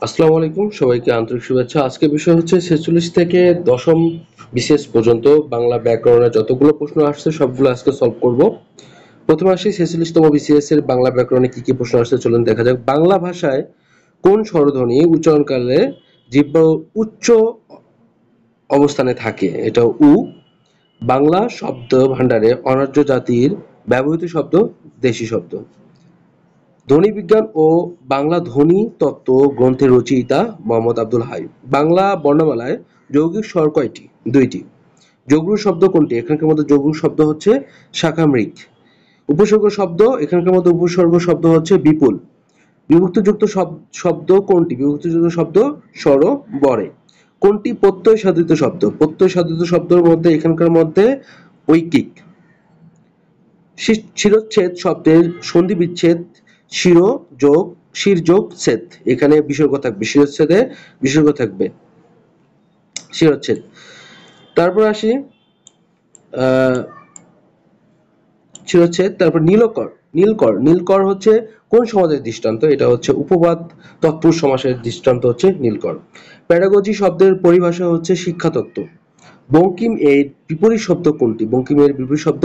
আসসালামু আলাইকুম, সবাইকে আন্তরিক শুভেচ্ছা। আজকের বিষয় হচ্ছে ৪৬ থেকে দশম বিসিএস পর্যন্ত বাংলা ব্যাকরণের যতগুলো প্রশ্ন আসছে সবগুলো আজকে সলভ করব। প্রথমে আসি ৪৬তম বিসিএস এর বাংলা ব্যাকরণে কি কি প্রশ্ন আসছে চলুন দেখা যাক। বাংলা ভাষায় কোন স্বরধ্বনি উচ্চারণকালে জিহ্বা উচ্চ অবস্থানে থাকে? এটা উ। বাংলা শব্দ ভাণ্ডারে অনার্য জাতির ব্যবহৃত শব্দ দেশি শব্দ। ধ্বনিবিজ্ঞান ও বাংলা ধ্বনি তত্ত্ব গ্রন্থের রচয়িতা মোহাম্মদ আব্দুল হাই। বাংলা বর্ণমালায় যৌগিক স্বর কয়টি? ২টি। যগ্র শব্দ কোনটি? এখানকার মধ্যে যগ্র শব্দ হচ্ছে শাখামৃগ। উপসর্গ শব্দ এখানকার মধ্যে উপসর্গ শব্দ হচ্ছে বিপুল। বিভক্তিযুক্ত শব্দ কোনটি? বিভক্তিযুক্ত শব্দ স্বর বরে। কোনটি প্রত্যয় সাধিত শব্দ? প্রত্যয় সাধিত শব্দের মধ্যে এখানকার মধ্যে ঐকিক। শিরচ্ছেদ শব্দের সন্ধি বিচ্ছেদ শির যোগ শির যোগ ছেদ। এখানে বিসর্গ থাকবে, শিরচ্ছেদে বিসর্গ থাকবে শিরচ্ছেদ। তারপর আসি শিরচ্ছেদ। তারপর নীলকর। নীলকর নীলকর হচ্ছে কোন সমাজের দৃষ্টান্ত? এটা হচ্ছে উপবাদ তৎপুরুষ সমাসের দৃষ্টান্ত হচ্ছে নীলকর। প্যাডাগজি শব্দের পরিভাষা হচ্ছে শিক্ষাতত্ত্ব। বঙ্কিম এর বিপরীত শব্দ কোনটি? বঙ্কিমের বিপরীত শব্দ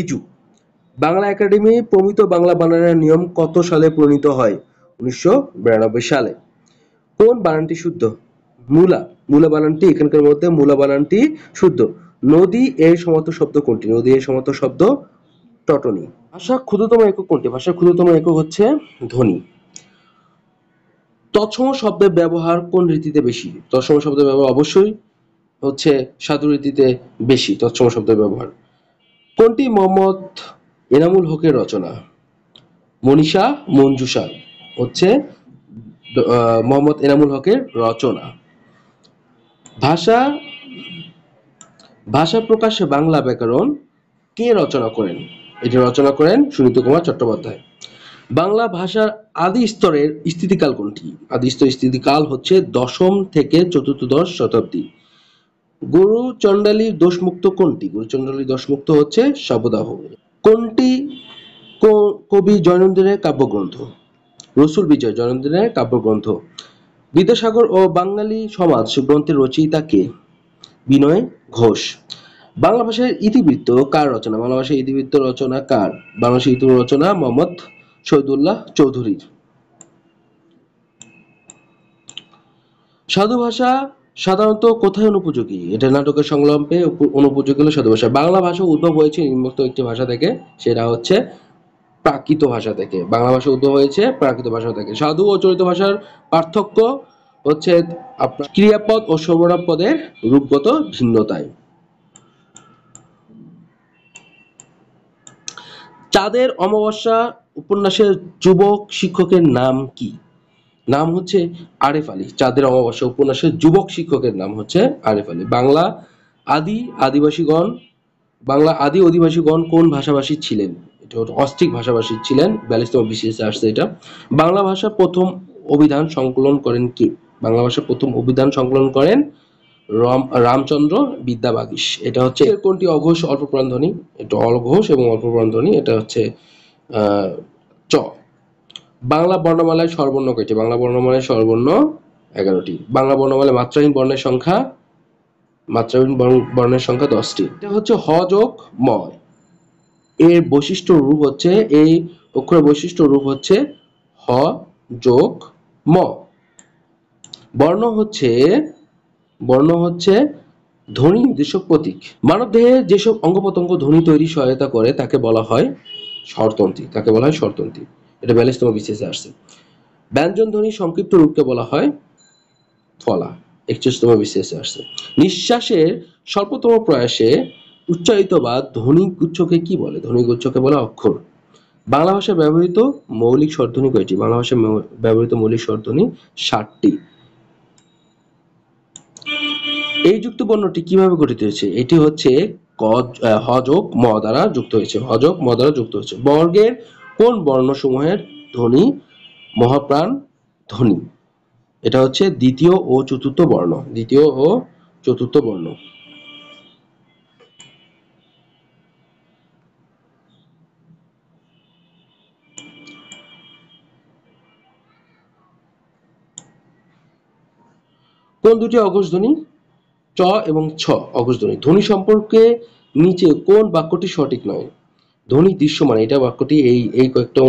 ঋজু। বাংলা একাডেমি প্রমিত বাংলা বানানের নিয়ম কত সালে প্রণীত হয়? ১৯৯২ সালে। কোন বানানটি শুদ্ধ? মূলা। মূলা বানানটি এখানকার মধ্যে মূলা বানানটি শুদ্ধ। নদী এর সমার্থক শব্দ কোনটি? নদী এর সমার্থক শব্দ টটনি। ভাষার ক্ষুদ্রতম একক কোনটি? ভাষার ক্ষুদ্রতম একক হচ্ছে ধ্বনি। তৎসম শব্দের ব্যবহার কোন রীতিতে বেশি? তৎসম শব্দের ব্যবহার অবশ্যই হচ্ছে সাধু রীতিতে বেশি তৎসম শব্দের ব্যবহার। কোনটি মোহাম্মদ এনামুল হকের রচনা? মনীষা মঞ্জুষা হচ্ছে মোহাম্মদ এনামুল হকের রচনা। ভাষা ভাষা প্রকাশে বাংলা ব্যাকরণ কে রচনা করেন? এটি রচনা করেন সুনীত কুমার চট্টোপাধ্যায়। বাংলা ভাষার আদি স্তরের স্থিতিকাল কোনটি? আদি স্তরের স্থিতিকাল হচ্ছে দশম থেকে চতুর্দশ শতাব্দী। গুরু চণ্ডালীর দোষমুক্ত কোনটি? গুরু চণ্ডালীর দোষমুক্ত হচ্ছে শবদাহ। কোনটি কবি জয়নুদ্দিনের কাব্যগ্রন্থ? রসুল বিজয় জয়নুদ্দিনের কাব্যগ্রন্থ। বিদ্যাসাগর ও বাঙালি সমাজ গ্রন্থের রচয়িতা কে? বিনয় ঘোষ। বাংলা ভাষার ইতিবৃত্ত কার রচনা? বাংলা ভাষার ইতিবৃত্ত রচনা কার? বাংলা ভাষার ইতিবৃত্ত রচনা মোহাম্মদ শহীদুল্লাহ চৌধুরীর। সাধু ভাষা সাধারণত কোথায় অনুপযোগী? এটা নাটকের সংলাপে অনুপযোগী হলো সাধু ভাষা। বাংলা ভাষা উদ্ভব হয়েছে নিম্নোক্ত একটি ভাষা থেকে, সেটা হচ্ছে প্রাকৃত ভাষা থেকে। বাংলা ভাষা উদ্ভব হয়েছে প্রাকৃত ভাষা থেকে। সাধু ও চলিত ভাষার পার্থক্য হচ্ছে আপনার ক্রিয়াপদ ও সর্বনাম পদের রূপগত ভিন্নতায়। চাঁদের অমাবস্যা উপন্যাসের যুবক শিক্ষকের নাম কি? নাম হচ্ছে আরেফ আলী। চাঁদের অমাবস্যা উপন্যাসের যুবক শিক্ষকের নাম হচ্ছে আরেফ আলী। আদি আদিবাসীগণ বাংলা আদি অধিবাসীগণ কোন ভাষাভাষী ছিলেন? এটা অস্ট্রিক ভাষাভাষী ছিলেন। ৪২তম বিসিএস আসছে এটা। বাংলা ভাষা প্রথম অভিধান সংকলন করেন কে? বাংলা ভাষা প্রথম অভিধান সংকলন করেন রামচন্দ্র বিদ্যাবাগীশ। এটা হচ্ছে এর কোনটি অঘোষ অল্প প্রাণ ধ্বনি? এটা অঘোষ এবং অল্প প্রাণ ধ্বনি। এটা হচ্ছে চ। বাংলা বর্ণমালায় স্বরবর্ণ কয়টি? বাংলা বর্ণমালায় স্বরবর্ণ ১১টি। বাংলা বর্ণমালায় মাত্রাহীন বর্ণের সংখ্যা ১০টি। এটা হচ্ছে হ যোগ ম। এর বৈশিষ্ট্য রূপ হচ্ছে এই অক্ষরের বৈশিষ্ট্য রূপ হচ্ছে হ যোগ ম। বর্ণ হচ্ছে ধ্বনি নির্দেশক প্রতীক। মানবদেহে যেসব অঙ্গ-প্রত্যঙ্গ ধ্বনি তৈরি সহায়তা করে তাকে বলা হয় স্বরতন্ত্রী। এটা ৪২তম বিসিএসে আসছে। ব্যঞ্জন ধ্বনির সংক্ষিপ্ত রূপকে বলা হয় ফলা। ৪১তম বিসিএসে আসছে। নিঃশ্বাসের স্বল্পতম প্রয়াসে উচ্চারিত বা ধ্বনিক উচ্চকে কি বলে? ধ্বনিক উচ্চকে বলে অক্ষর। বাংলা ভাষায় ব্যবহৃত মৌলিক স্বরধ্বনি কয়টি? বাংলা ভাষায় ব্যবহৃত মৌলিক স্বরধ্বনি ৭টি। এই যুক্ত বর্ণটি কিভাবে গঠিত হয়েছে? এটি হচ্ছে হ যোগ ম দ্বারা যুক্ত হয়েছে। হ যোগ ম দ্বারা যুক্ত হয়েছে। বর্গের কোন বর্ণসমূহের ধ্বনি মহাপ্রাণ ধ্বনি? এটা হচ্ছে দ্বিতীয় ও চতুর্থ বর্ণ। দ্বিতীয় ও চতুর্থ বর্ণ। কোন দুটি অঘোষ ধ্বনি? চ এবং ছ অঘোষ ধ্বনি। ধ্বনি সম্পর্কে নিচে কোন বাক্যটি সঠিক নয়? ধ্বনি দৃশ্যমান, এটা বাক্যটি এই কয়েকটা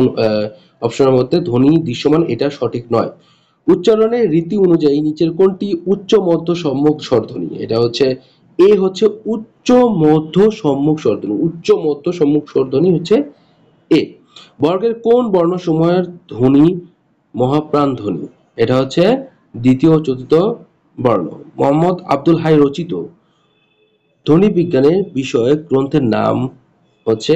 অপশনের মধ্যে ধ্বনি দৃশ্যমান এটা সঠিক নয়। উচ্চারণের রীতি অনুযায়ী নিচের কোনটি উচ্চ মধ্য সম্মুখ স্বরধ্বনি? এটা হচ্ছে এ হচ্ছে উচ্চ মধ্য সম্মুখ স্বরধ্বনি। উচ্চ মধ্য সম্মুখ স্বরধ্বনি হচ্ছে এ। বর্গের কোন বর্ণসমূহের ধ্বনি মহাপ্রাণ ধ্বনি? এটা হচ্ছে দ্বিতীয় ও চতুর্থ বর্ণ। মোহাম্মদ আব্দুল হাই রচিত ধ্বনি বিজ্ঞানের বিষয়ক গ্রন্থের নাম হচ্ছে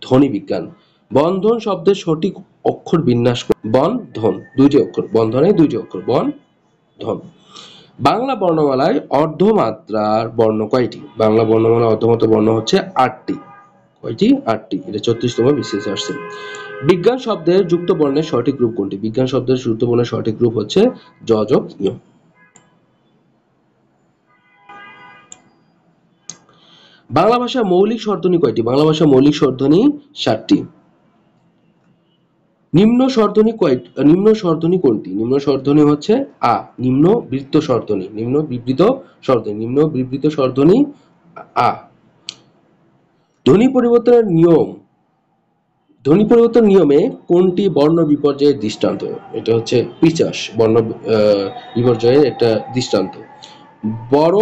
ধ্বনি বিজ্ঞান। বন্ধন শব্দের সঠিক অক্ষর বিন্যাস। বন্ধন দুইটি অক্ষর, বন্ধনে দুইটি অক্ষর, বন্ধন। বাংলা বর্ণমালায় অর্ধমাত্রার বর্ণ কয়টি? বাংলা বর্ণমালায় অর্ধমাত্রার বর্ণ হচ্ছে 8টি। কয়টি? 8টি। এটা 34তম বিশেষ আসছে। বিজ্ঞান শব্দের যুক্ত বর্ণের সঠিক রূপ কোনটি? বিজ্ঞান শব্দের যুক্ত বর্ণের সঠিক রূপ হচ্ছে জ যোগ ঞ। বাংলা ভাষার মৌলিক স্বরধ্বনি কয়টি? বাংলা ভাষার মৌলিক স্বরধ্বনি 7টি। নিম্ন স্বরধ্বনি নিম্ন স্বরধ্বনি কোনটি? নিম্ন স্বরধ্বনি হচ্ছে আ। নিম্ন বৃত্ত স্বরধ্বনি, নিম্ন বিবৃত স্বরধ্বনি, নিম্ন বিবৃত স্বরধ্বনি আ। ধ্বনি পরিবর্তনের নিয়ম, ধ্বনি পরিবর্তন নিয়মে কোনটি বর্ণ বিপর্যয়ের দৃষ্টান্ত? এটা হচ্ছে পিচাস বর্ণ বিপর্যয়ের একটা দৃষ্টান্ত। বড়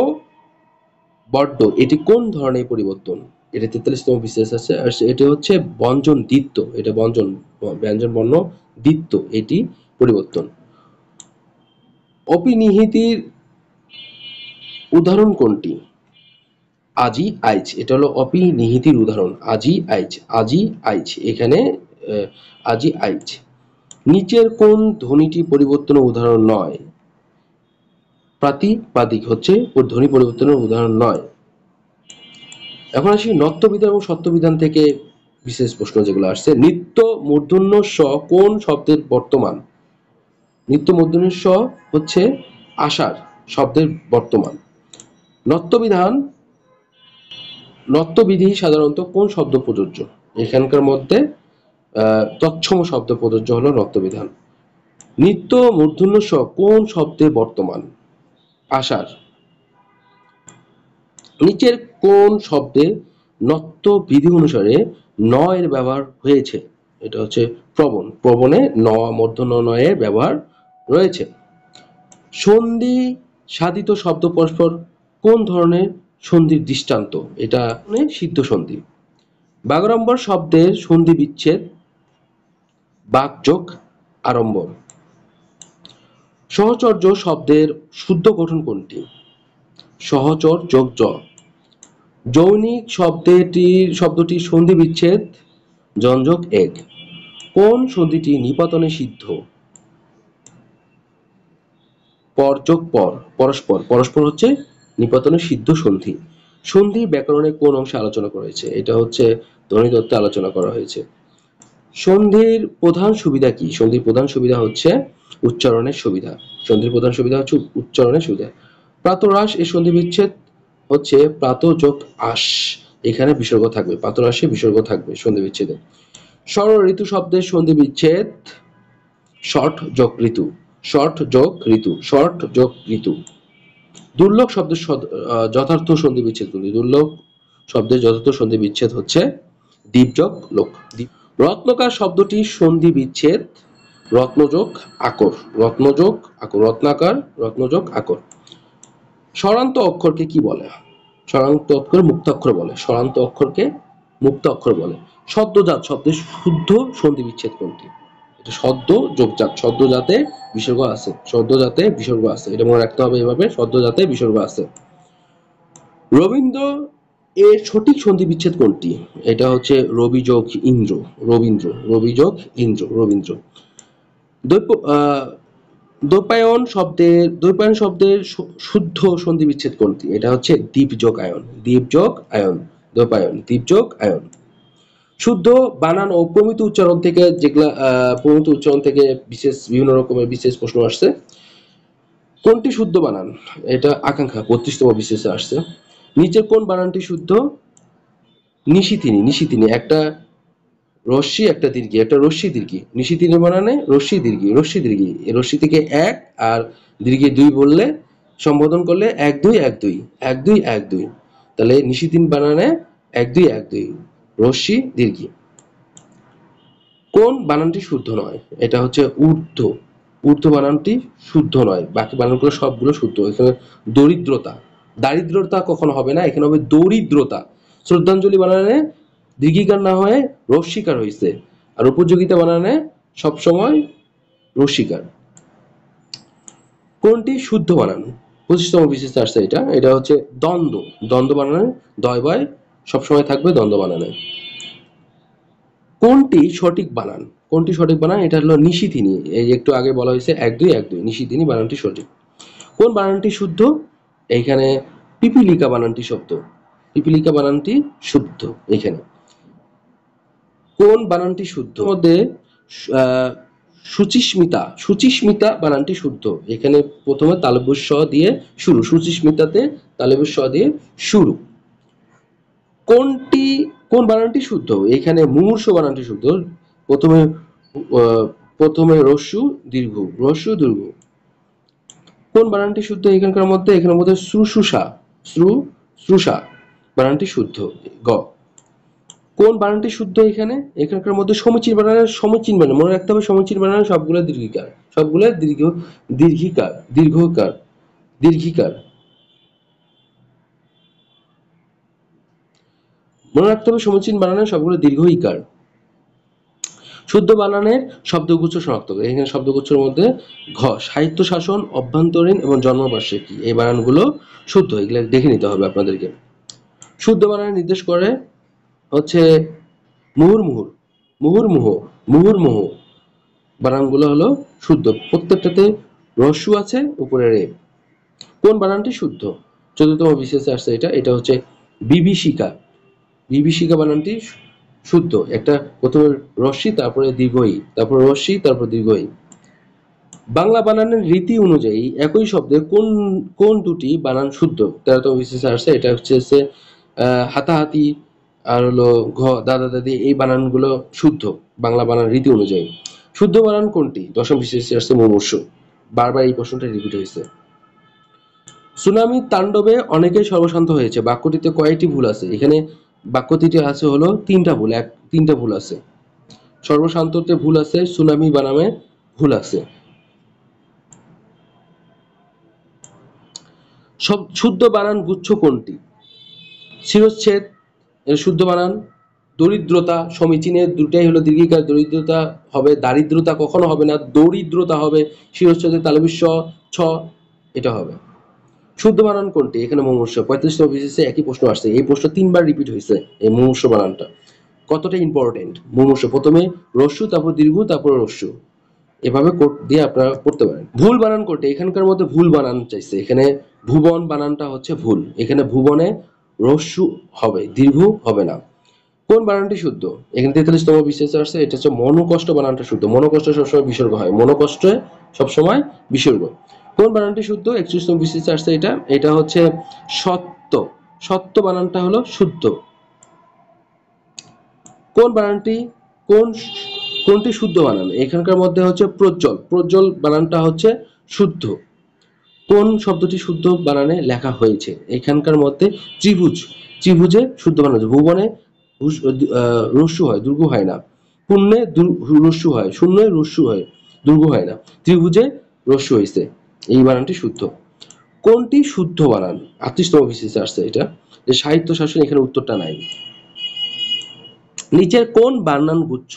বড্ড এটি কোন ধরনের পরিবর্তন? এটা 43তম বিশেষ আছে। আর এটি হচ্ছে ব্যঞ্জন দ্বিত্ব, এটা ব্যঞ্জন ব্যঞ্জন বর্ণ দ্বিত্ব, এটি পরিবর্তন। অপিনিহিতির উদাহরণ কোনটি? আজি আইচ, এটা হলো অপিনিহিতির উদাহরণ। আজি আইচ, আজি আইচ, এখানে আজি আইচ। নিচের কোন ধ্বনিটি পরিবর্তনের উদাহরণ নয়? প্রাতিপাদিক হচ্ছে ধ্বনি পরিবর্তনের উদাহরণ নয়। এখন আসি নত্যবিধান এবং সত্যবিধান থেকে বিশেষ প্রশ্ন যেগুলো আসছে। নিত্য মূর্ধন্য স কোন শব্দের বর্তমান? নিত্য মূর্ধন্য স হচ্ছে আষাঢ় শব্দের বর্তমান। নত্যবিধান, নত্যবিধি সাধারণত কোন শব্দ প্রযোজ্য? এখানকার মধ্যে তৎসম শব্দ প্রযোজ্য হলো নত্যবিধান। নিত্য মূর্ধন্য স কোন শব্দে বর্তমান? আষাঢ়। নিচের কোন শব্দে নত্য বিধি অনুসারে ন এর ব্যবহার হয়েছে? এটা হচ্ছে প্রবণ। প্রবণে ন মূর্ধন্য ন এর ব্যবহার রয়েছে। সন্ধি সাধিত শব্দ পরস্পর কোন ধরনের সন্ধির দৃষ্টান্ত? এটা সিদ্ধ সন্ধি। বাগাড়ম্বর শব্দের সন্ধি বিচ্ছেদ বাকযোগ আড়ম্বর। সহচর্য শব্দের শুদ্ধ গঠন কোনটি? সহচর যোগ জ। যৌনিক শব্দটির সন্ধি বিচ্ছেদ জনযোগ এক। কোন সন্ধিটি নিপাতনে সিদ্ধ? পর যোগ পর, পরস্পর। পরস্পর হচ্ছে নিপাতনে সিদ্ধ সন্ধি। সন্ধি ব্যাকরণে কোন অংশে আলোচনা করা হয়েছে? এটা হচ্ছে ধ্বনিতত্ত্বে আলোচনা করা হয়েছে। সন্ধির প্রধান সুবিধা কি? সন্ধির প্রধান সুবিধা হচ্ছে উচ্চারণের সুবিধা। সন্ধির প্রধান সুবিধা হচ্ছে উচ্চারণের সুবিধা। প্রাতরাশ এর সন্ধি বিচ্ছেদ হচ্ছে প্রাত যোগ আশ, এখানে বিসর্গ থাকবে, প্রাতরাশে বিসর্গ থাকবে সন্ধি বিচ্ছেদে। ষড় ঋতু শব্দের সন্ধি বিচ্ছেদ ষট যোগ ঋতু, ষট যোগ ঋতু, ষট যোগ ঋতু। দুর্লভ শব্দের যথার্থ সন্ধি বিচ্ছেদ গুলি। দুর্লভ শব্দের যথার্থ সন্ধি বিচ্ছেদ হচ্ছে দ্বীপ যোগ লোক। রত্নকার শব্দটির সন্ধি বিচ্ছেদ রত্নযোগ আকর, রত্নযোগ আকর, রত্নাকার রত্নযোগ আকর। স্বরান্ত অক্ষরকে কি বলে? স্বরান্ত অক্ষর মুক্তাক্ষর বলে। স্বরান্ত অক্ষরকে মুক্তাক্ষর বলে। সদ্যজাত শব্দের শুদ্ধ সন্ধি বিচ্ছেদ কোনটি? এটা সদ্য যোগজাত, সদ্যজাতে বিসর্গ আছে, সদ্যজাতে বিসর্গ আছে, এটা মনে রাখতে হবে এভাবে, সদ্যজাতে বিসর্গ আছে। রবীন্দ্র এর সঠিক সন্ধি বিচ্ছেদ কোনটি? এটা হচ্ছে রবি যোগ ইন্দ্র, রবীন্দ্র, রবি যোগ ইন্দ্র, রবীন্দ্র। দ্বৈপায়ন শব্দের শুদ্ধ সন্ধি বিচ্ছেদ কোনটি? এটা হচ্ছে দ্বীপ যোগ আয়ন, দ্বীপ যোগ আয়ন, দ্বৈপায়ন, দ্বীপ যোগ আয়ন। শুদ্ধ বানান ও প্রমিত উচ্চারণ থেকে যেগুলা প্রমিত উচ্চারণ থেকে বিশেষ বিভিন্ন রকমের বিশেষ প্রশ্ন আসছে। কোনটি শুদ্ধ বানান? এটা আকাঙ্ক্ষা 32তম বিশেষে আসছে। নিচের কোন বানানটি শুদ্ধ? নিশিতিনি, নিশিতিনি, একটা রশ্মি একটা দীর্ঘি, একটা রশ্মি দীর্ঘি। নিশিতিনি বানানে রশ্মি দীর্ঘি, রশ্মি দীর্ঘি, রশ্মি থেকে এক আর দীর্ঘি দুই বললে সম্বোধন করলে 1 2 1 2 1 2 1 2, তাহলে নিশিদিন বানানে 1 2 1 2 রস্যি দীর্ঘী। কোন বানানটি শুদ্ধ নয়? এটা হচ্ছে ঊর্ধ্ব। ঊর্ধ্ব বানানটি শুদ্ধ নয়, বাকি বানানগুলো সবগুলো শুদ্ধ। এখানে দরিদ্রতা, দারিদ্রতা কখনো হবে না, এখানে হবে দরিদ্রতা। শ্রদ্ধাঞ্জলি বানানে দীর্ঘিকার না হয়ে রস্যিকার হয়েছে, আর উপযোগিতা বানানে সবসময় রস্যিকার। কোনটি শুদ্ধ বানান? 25তম বিশেষ আসছে এটা, এটা হচ্ছে দ্বন্দ্ব। দ্বন্দ্ব বানানে দয় বয় সবসময় থাকবে দ্বন্দ্ব বানানে। কোনটি সঠিক বানান? কোনটি সঠিক বানান? এটা হলো নিশিদিনী। এই একটু আগে বলা হয়েছে 1 2 1 2, নিশিদিনী বানানটি সঠিক। কোন বানানটি শুদ্ধ? এইখানে পিপিলিকা বানানটি শুদ্ধ। পিপিলিকা বানানটি শুদ্ধ এখানে। কোন বানানটি শুদ্ধ? মধ্যে সুচিস্মিতা, সুচিস্মিতা বানানটি শুদ্ধ। এখানে প্রথমে তালব্য স দিয়ে শুরু, সুচিস্মিতাতে তালব্য স দিয়ে শুরু। কোন বানানটি শুদ্ধ? এখানে মুমূর্ষু বানানটি শুদ্ধ। প্রথমে রস্যু দীর্ঘ, রস্যু দীর্ঘ। কোন বানানটি শুদ্ধ এখানকার মধ্যে? এখানের মধ্যে শ্রুশুষা, শ্রুষা বানানটি শুদ্ধ গ। কোন বানানটি শুদ্ধ এখানে? এখানকার মধ্যে সমীচীন বানানের, সমীচীন বানান মনে রাখতে হবে, সমীচীন বানানের সবগুলো দীর্ঘিকার, সবগুলো দীর্ঘিকার, দীর্ঘিকার মনে রাখতে হবে, সমীচীন বানানের সবগুলো দীর্ঘ ইকার। শুদ্ধ বানানের শব্দগুচ্ছ শনাক্ত করে। এখানে শব্দগুচ্ছের মধ্যে ঘ, সাহিত্য শাসন, অভ্যন্তরীণ এবং জন্মবার্ষিকী, এই বানানগুলো শুদ্ধ, এগুলো দেখে নিতে হবে আপনাদেরকে। শুদ্ধ বানান নির্দেশ করে হচ্ছে মুহুর্মুহুর, মুহুর্মুহ, মুহুর্মুহ বানানগুলো হলো শুদ্ধ, প্রত্যেকটাতে রস্যু আছে, উপরে রে। কোন বানানটি শুদ্ধ? 14তম বিশেষে আসছে এটা, এটা হচ্ছে বিভীষিকা। বিভীষিকা বানানটি শুদ্ধ, একটা প্রথমে রস্যি তারপরে দীর্ঘই, তারপর রস্যি তারপর দীর্ঘই। বাংলা বানানের রীতি অনুযায়ী একই শব্দে কোন কোন দুটি বানান শুদ্ধ? 13তম বিশেষে আসছে এটা হচ্ছে হাতাহাতি আর হলো ঘ, দাদা দাদি, এই বানানগুলো শুদ্ধ বাংলা বানান রীতি অনুযায়ী। শুদ্ধ বানান কোনটি? 10ম বিশেষে আসছে মুমূর্ষু। বারবার এই প্রশ্নটা রিপিট হয়েছে। সুনামি তাণ্ডবে অনেকেই সর্বশান্ত হয়েছে, বাক্যটিতে কয়টি ভুল আছে? এখানে বাক্যটিতে আছে হলো 3টা ভুল, 3টা ভুল আছে। সর্বশান্ততে ভুল আছে, সুনামি বানামে ভুল আছে। সব শুদ্ধ বানান গুচ্ছ কোনটি? শিরচ্ছেদ এর শুদ্ধ বানান, দরিদ্রতা, সমীচীনের দুটাই হলো দীর্ঘিকার, দরিদ্রতা হবে, দারিদ্রতা কখনো হবে না, দরিদ্রতা হবে, শিরচ্ছেদে তালবিস্য ছ, এটা হবে। শুদ্ধ বানান কোনটি? এখানে মুমূর্ষু। 45তম বিশেষে একই প্রশ্ন আসছে, এই প্রশ্ন 3বার রিপিট হয়েছে, এই মুমূর্ষু বানানটা কতটা ইম্পর্টেন্ট। মুমূর্ষু প্রথমে রস্যু, তারপর দীর্ঘ, তারপর রস্যু, এভাবে কোড দিয়ে আপনারা পড়তে পারেন। ভুল বানান কোনটি? এখানকার মধ্যে ভুল বানান চাইছে, এখানে ভুবন বানানটা হচ্ছে ভুল, এখানে ভুবনে রস্যু হবে, দীর্ঘ হবে না। কোন বানানটি শুদ্ধ? এখানে 43তম বিশেষে আসছে, এটা হচ্ছে মনোকষ্ট বানানটা শুদ্ধ। মনোকষ্ট সবসময় বিসর্গ হয়, মনোকষ্টে সবসময় বিসর্গ। কোন বানানটি শুদ্ধ? 41তম বিশেষে আসছে এটা, এটা হচ্ছে সত্য, সত্য বানানটা হলো শুদ্ধ। কোন বানানটি কোনটি শুদ্ধ বানান? এখানকার মধ্যে হচ্ছে প্রজ্জ্বল, প্রজ্জ্বল বানানটা হচ্ছে শুদ্ধ। কোন শব্দটি শুদ্ধ বানানে লেখা হয়েছে? এখানকার মধ্যে ত্রিভুজ, ত্রিভুজে শুদ্ধ বানান হচ্ছে। ভুবনে রস্যু হয়, দুর্গ হয় না। পুণ্যে রস্যু হয়, শূন্য রস্যু হয়, দুর্গ হয় না। ত্রিভুজে রস্যু হয়েছে, এই বানানটি শুদ্ধ। কোনটি শুদ্ধ বানান? 38তম বিশেষে আসছে এটা, যে সাহিত্য শাসন, এখানে উত্তরটা নাই। নিচের কোন বানান গুচ্ছ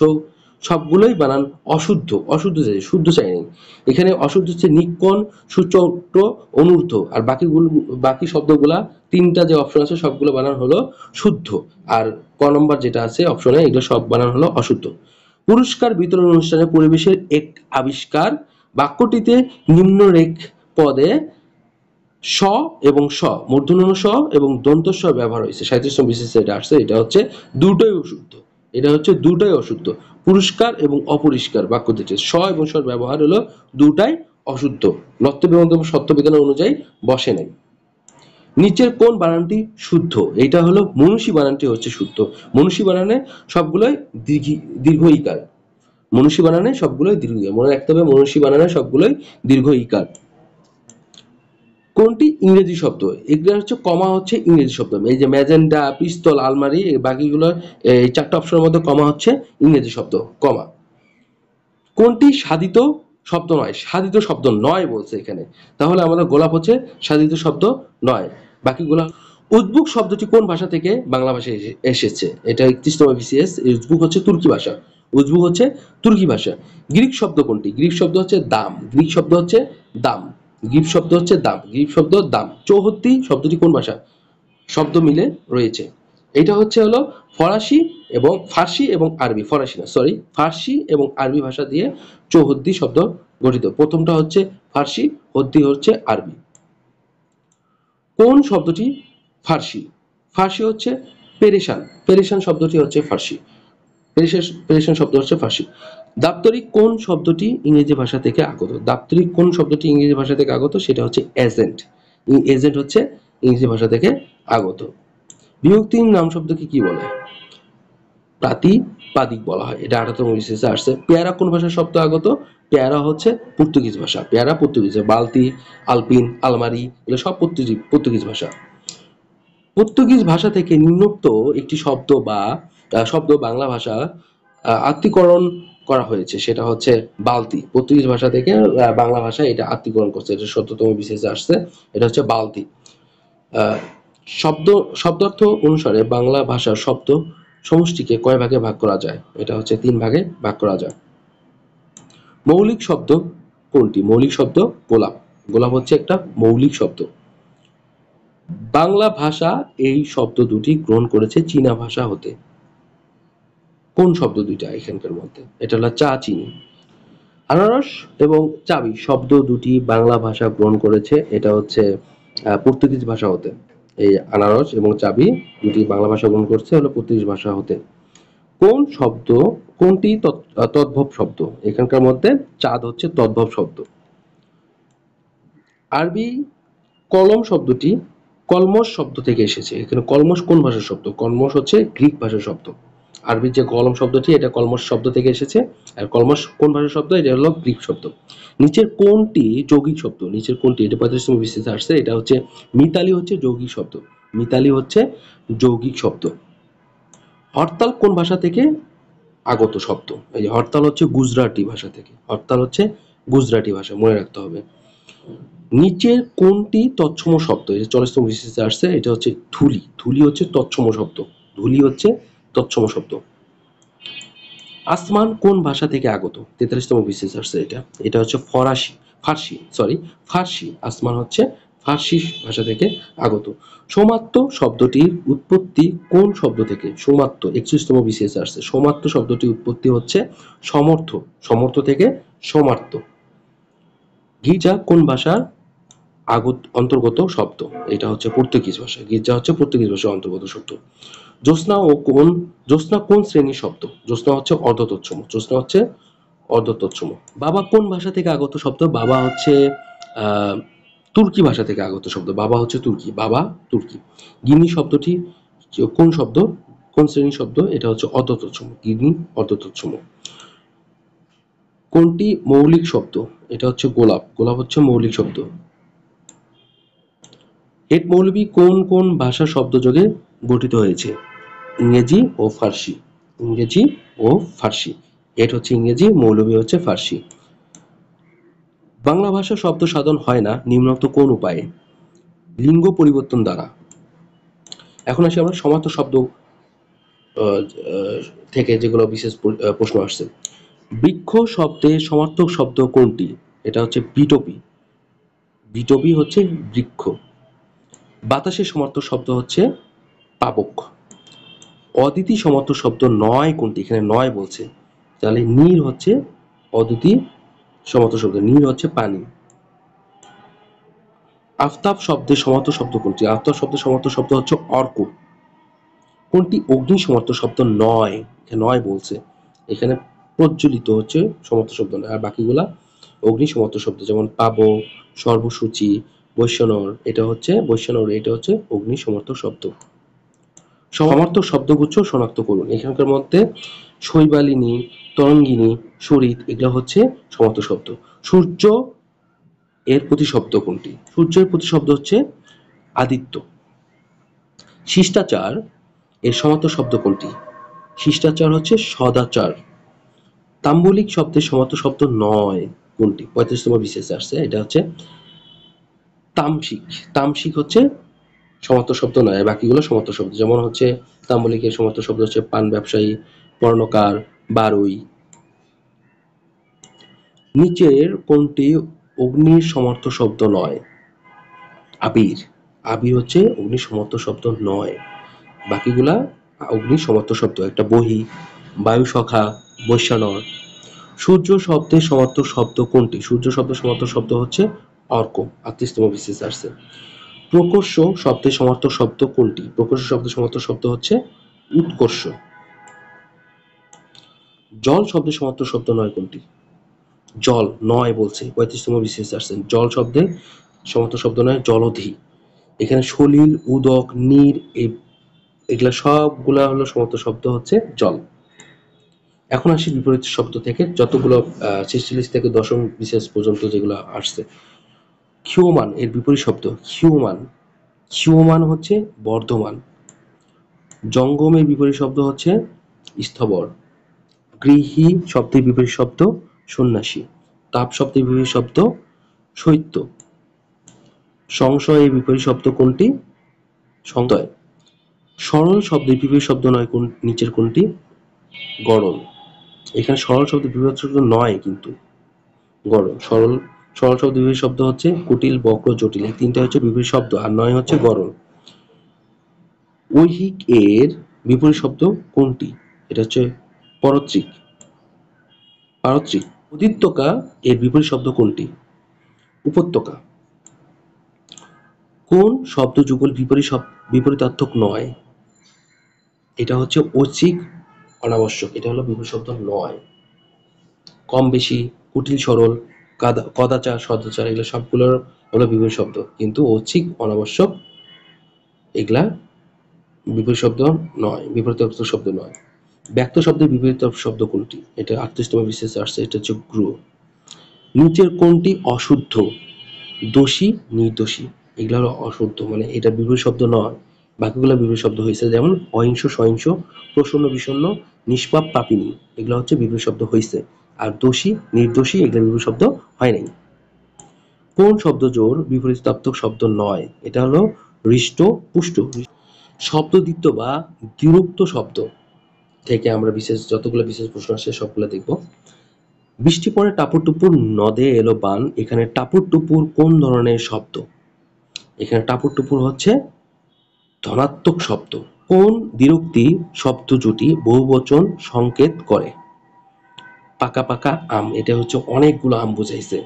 সবগুলোই বানান অশুদ্ধ? অশুদ্ধ চাই, শুদ্ধ চাই নেই। এখানে অশুদ্ধ হচ্ছে নিক্কণ, সুচক্র, অনূর্ধ্ব, আর বাকি শব্দগুলা 3টা যে অপশন আছে সবগুলো বানান হলো শুদ্ধ, আর ক নম্বর যেটা আছে অপশনে এগুলো সব বানান হলো অশুদ্ধ। পুরস্কার বিতরণ অনুষ্ঠানে পরিবেশের এক আবিষ্কার, বাক্যটিতে নিম্নরেখ পদে স এবং স, মূর্ধন্য স এবং দন্ত স ব্যবহার হয়েছে। 37তম বিশেষে এটা আসছে, এটা হচ্ছে দুটোই অশুদ্ধ, এটা হচ্ছে দুটোই অশুদ্ধ। পুরস্কার এবং অপরিষ্কার বাক্যটিতে স এবং সর ব্যবহার হলো দুটাই অশুদ্ধ, নত্যবিবন্ধ সত্য বিধান অনুযায়ী বসে নাই। নিচের কোন বানানটি শুদ্ধ? এইটা হলো মনীষী বানানটি হচ্ছে শুদ্ধ। মনীষী বানানে সবগুলোই দীর্ঘ ইকার, মনীষী বানানে সবগুলোই দীর্ঘ ইকার, মনে রাখতে হবে মনীষী বানানে সবগুলোই দীর্ঘ ইকার। কোনটি ইংরেজি শব্দ? এগুলো হচ্ছে কমা হচ্ছে ইংরেজি শব্দ। এই যে ম্যাজেন্টা, পিস্তল, আলমারি, এই বাকিগুলো এই চারটা অপশনের মধ্যে কমা হচ্ছে ইংরেজি শব্দ, কমা। কোনটি সাধিত শব্দ নয়? সাধিত শব্দ নয় বলছে এখানে, তাহলে আমাদের গোলাপ হচ্ছে সাধিত শব্দ নয়। বাকিগুলো উজবুক শব্দটি কোন ভাষা থেকে বাংলা ভাষায় এসেছে? এটা 31তম বিসিএস। উজবুক হচ্ছে তুর্কি ভাষা, উজবুক হচ্ছে তুর্কি ভাষা। গ্রিক শব্দ কোনটি? গ্রিক শব্দ হচ্ছে দাম, গ্রিক শব্দ হচ্ছে দাম, গ্রিক শব্দ হচ্ছে দাম, গ্রিক শব্দ দাম। চৌহদ্দি শব্দটি কোন ভাষা শব্দ মিলে রয়েছে? এটা হচ্ছে হলো ফরাসি এবং ফার্সি এবং আরবি, ফরাসি না সরি, ফার্সি এবং আরবি ভাষা দিয়ে চৌহদ্দি শব্দ গঠিত। প্রথমটা হচ্ছে ফার্সি, হদ্দি হচ্ছে আরবি। কোন শব্দটি ফার্সি? ফার্সি হচ্ছে পেরেশান, পেরেশান শব্দটি হচ্ছে ফার্সি, পেরেশান শব্দ হচ্ছে ফার্সি। দাপ্তরিক কোন শব্দটি ইংরেজি ভাষা থেকে আগত? দাপ্তরিক কোন শব্দটি ইংরেজি ভাষা থেকে আগত? সেটা হচ্ছে এজেন্ট, এজেন্ট হচ্ছে ইংরেজি ভাষা থেকে আগত। বিভক্তিহীন নাম শব্দকে কি বলে? প্রাতিপাদিক বলা হয়, এটা 18তম বিসিএসে আসছে। পেয়ারা কোন ভাষার শব্দ আগত? পেয়ারা হচ্ছে পর্তুগিজ ভাষা, পেয়ারা পর্তুগিজ, বালতি, আলপিন, আলমারি এগুলো সব পর্তুগিজ ভাষা। পর্তুগিজ ভাষা থেকে নিম্নোক্ত একটি শব্দ বা শব্দ বাংলা ভাষা আত্মীকরণ করা হয়েছে, সেটা হচ্ছে বালতি। পর্তুগিজ ভাষা থেকে বাংলা ভাষায় এটা আত্মীকরণ করছে, এটা 17তম বিসিএসে আসছে, এটা হচ্ছে বালতি। শব্দার্থ অনুসারে বাংলা ভাষার শব্দ সমষ্টিকে কয় ভাগে ভাগ করা যায়? এটা হচ্ছে 3 ভাগে ভাগ করা যায়। মৌলিক শব্দ কোনটি? মৌলিক শব্দ গোলাপ, গোলাপ হচ্ছে একটা মৌলিক শব্দ। বাংলা ভাষা এই শব্দ দুটি গ্রহণ করেছে চীনা ভাষা হতে। কোন শব্দ দুইটা এখানকার মধ্যে? এটা হলো চা চিনি। আনারস এবং চাবি শব্দ দুটি বাংলা ভাষা গ্রহণ করেছে, এটা হচ্ছে পর্তুগিজ ভাষা হতে। এই আনারস এবং চাবি দুটি বাংলা ভাষা গ্রহণ করছে হলো পর্তুগিজ ভাষা হতে। কোন শব্দ কোনটি তদ্ভব শব্দ? এখানকার মধ্যে চাঁদ হচ্ছে তদ্ভব শব্দ। আরবি কলম শব্দটি কলমশ শব্দ থেকে এসেছে। এখানে কলমশ কোন ভাষার শব্দ? কলমশ হচ্ছে গ্রিক ভাষার শব্দ। আরবির যে কলম শব্দটি এটা কলমশ শব্দ থেকে এসেছে, আর কলমশ কোন ভাষার শব্দ? এটা হলো গ্রিক শব্দ। নিচের কোনটি যৌগিক শব্দ? নিচের কোনটি? এটা 35তম বিসিএসে আসছে, এটা হচ্ছে মিতালি হচ্ছে যৌগিক শব্দ, মিতালি হচ্ছে যৌগিক শব্দ। হরতাল কোন ভাষা থেকে আগত শব্দ? এই যে হরতাল হচ্ছে গুজরাটি ভাষা থেকে, হরতাল হচ্ছে গুজরাটি ভাষা, মনে রাখতে হবে। নিচের কোনটি তৎসম শব্দ? এই যে 40তম বিসিএসে আসছে, এটা হচ্ছে ধুলি, ধুলি হচ্ছে তৎসম শব্দ, ধুলি হচ্ছে তৎসম শব্দ। আসমান কোন ভাষা থেকে আগত? 43তম বিসিএস আসছে, এটা হচ্ছে ফার্সি। আসমান হচ্ছে ফার্সি ভাষা থেকে আগত। সোমাত্য শব্দটির উৎপত্তি কোন শব্দ থেকে? সোমাত্য 31তম বিসিএস আসছে, সোমাত্য শব্দটির উৎপত্তি হচ্ছে সমর্থ, সমর্থ থেকে সোমার্থ। গির্জা কোন ভাষার অন্তর্গত শব্দ? এটা হচ্ছে পর্তুগিজ ভাষা, গির্জা হচ্ছে পর্তুগিজ ভাষার অন্তর্গত শব্দ। জ্যোৎস্না কোন শ্রেণীর শব্দ? জ্যোৎস্না হচ্ছে অর্ধতৎসম, জ্যোৎস্না হচ্ছে অর্ধতৎসম। বাবা কোন ভাষা থেকে আগত শব্দ? বাবা হচ্ছে তুর্কি ভাষা থেকে আগত শব্দ, বাবা হচ্ছে তুর্কি, বাবা তুর্কি। গিনি শব্দটি কোন শব্দ, কোন শ্রেণীর শব্দ? এটা হচ্ছে অর্ধতৎসম, গিনি অর্ধতৎসম। কোনটি মৌলিক শব্দ? এটা হচ্ছে গোলাপ, গোলাপ হচ্ছে মৌলিক শব্দ। হেট মৌলবী কোন কোন ভাষা শব্দযোগে গঠিত হয়েছে? ইংরেজি ও ফার্সি, ইংরেজি ও ফার্সি। হেট হচ্ছে ইংরেজি, মৌলবী হচ্ছে ফার্সি। বাংলা ভাষা শব্দ সাধন হয় না নিম্নোক্ত কোন উপায়ে? লিঙ্গ পরিবর্তন দ্বারা। এখন আসি আমরা সমার্থক শব্দ থেকে যেগুলো বিশেষ প্রশ্ন আসছে। বৃক্ষ শব্দে সমার্থক শব্দ কোনটি? এটা হচ্ছে বিটপি, বিটপি হচ্ছে বৃক্ষ। বাতাসের সমার্থক শব্দ হচ্ছে পাবক। অদিতি সমার্থক শব্দ নয় কোনটি? এখানে নয় বলছে, তাহলে নীর হচ্ছে অদিতি সমার্থক শব্দ, নীর হচ্ছে পানি। আফতাব শব্দের সমার্থক শব্দ কোনটি? আফতাব শব্দের সমার্থক শব্দ হচ্ছে অর্ক। কোনটি অগ্নি সমার্থক শব্দ নয়? নয় বলছে, এখানে প্রজ্বলিত হচ্ছে সমার্থক শব্দ নয়, আর বাকিগুলা অগ্নি সমার্থক শব্দ, যেমন পাবো, সর্বসূচি, বৈশ্যনর, এটা হচ্ছে বৈশ্যনর, এটা হচ্ছে অগ্নি সমার্থক শব্দ। সমার্থক শব্দগুচ্ছ শনাক্ত করুন। এখানকার মধ্যে শৈবালিনী, তরঙ্গিনী, সরিত এগুলো হচ্ছে সমার্থক শব্দ। সূর্য এর প্রতিশব্দ কোনটি? সূর্যের প্রতিশব্দ হচ্ছে আদিত্য। শিষ্টাচার এর সমার্থক শব্দ কোনটি? শিষ্টাচার হচ্ছে সদাচার। তাম্বলিক শব্দের সমার্থক শব্দ নয় কোনটি? 35তম বিসিএস আসছে, এটা হচ্ছে তামসিক। তামসিক হচ্ছে সমার্থক শব্দ নয়, বাকিগুলো সমার্থক শব্দ। যেমন হচ্ছে তাম্বলিকের সমার্থক শব্দ হচ্ছে পান ব্যবসায়ী, পর্ণকার, বারুই। নিচের কোনটি অগ্নির সমার্থক শব্দ নয়? আবির। আবির হচ্ছে অগ্নির সমার্থক শব্দ নয়, বাকিগুলা অগ্নির সমার্থক শব্দ। একটা বহি, বায়ু সখা, বৈশ্যানর। সূর্য শব্দের সমার্থক শব্দ কোনটি? সূর্য শব্দের সমার্থক শব্দ হচ্ছে অর্ক। 38তম বিসিএস আসছে। প্রকর্ষ শব্দের সমার্থক শব্দ কোনটি? প্রকর্ষ শব্দের সমার্থক শব্দ হচ্ছে উৎকর্ষ। জল শব্দের সমার্থক শব্দ নয় কোনটি? জল নয় বলছে, 35তম বিসিএস আসছে। জল শব্দের সমার্থক শব্দ নয় জলধি। এখানে সলিল, উদক, নীর এগুলা সবগুলা হলো সমার্থক শব্দ হচ্ছে জল। এখন আসি বিপরীত শব্দ থেকে, যতগুলো 46 থেকে 10ম বিসিএস পর্যন্ত যেগুলো আসছে। ক্ষীয়মান এর বিপরীত শব্দ ক্ষীয়মান। ক্ষীয়মান হচ্ছে বর্ধমান। জঙ্গমের বিপরীত শব্দ হচ্ছে স্থবর। গৃহী শব্দের বিপরীত শব্দ সন্ন্যাসী। তাপ শব্দের বিপরীত শব্দ শৈত্য। সংশয়ের বিপরীত শব্দ কোনটি? সংশয়। সরল শব্দের বিপরীত শব্দ নয় নিচের কোনটি? গরল। এখানে সরল শব্দের বিপরীত শব্দ নয় কিন্তু গরল। সরল শব্দের বিপরীত শব্দ হচ্ছে কুটিল, বক্র, জটিল। এই তিনটা হচ্ছে বিপরীত শব্দ, আর নয় হচ্ছে গরল। ঐহিক এর বিপরীত শব্দ কোনটি? এটা হচ্ছে পরত্রিক। পারত্রিক। উদিত্যকা এর বিপরীত শব্দ কোনটি? উপত্যকা। কোন শব্দ যুগল বিপরীতার্থক নয়? এটা হচ্ছে ঐচ্ছিক, অনাবশ্যক। এটা হলো বিপরীত শব্দ নয়। কম বেশি, কুটিল, সরল, কদাচার, সদাচার, এগুলো সবগুলোর হলো বিপরীত শব্দ, কিন্তু ঐচ্ছিক, অনাবশ্যক এগুলা বিপরীত শব্দ নয়, বিপরীতার্থক শব্দ নয়। ব্যক্ত শব্দের বিপরীত শব্দ কোনটি? এটা 38তম বিসিএস আসছে, এটা হচ্ছে গ্রহ। নিচের কোনটি অশুদ্ধ? দোষী, নির্দোষী, এগুলো হলো অশুদ্ধ, মানে এটা বিপরীত শব্দ নয়, বাকিগুলো বিপরীত শব্দ হয়েছে। যেমন অহিংস, সহিংস, প্রসন্ন, বিষণ্ণ, নিষ্পাপ, পাপিনী, এগুলো হচ্ছে বিপরীত শব্দ হয়েছে। আর দোষী, নির্দোষী এগুলো বিপরীত শব্দ হয় নাই। কোন শব্দ জোর বিপরীতার্থক শব্দ নয়? এটা হলো হৃষ্ট, পুষ্ট। শব্দদ্বিত্ব বা দ্বিরুক্ত শব্দ থেকে আমরা যতগুলো বিশেষ প্রশ্ন আসে সবগুলো দেখব। বৃষ্টি পড়ে টাপুর টুপুর, নদে এলো বান। এখানে টাপুর টুপুর কোন ধরনের শব্দ? এখানে টাপুর টুপুর হচ্ছে ধনাত্মক শব্দ। কোন দ্বিরুক্তি শব্দ জুটি বহুবচন সংকেত করে? পাকা পাকা আম, এটা হচ্ছে অনেকগুলো আম বোঝাইছে।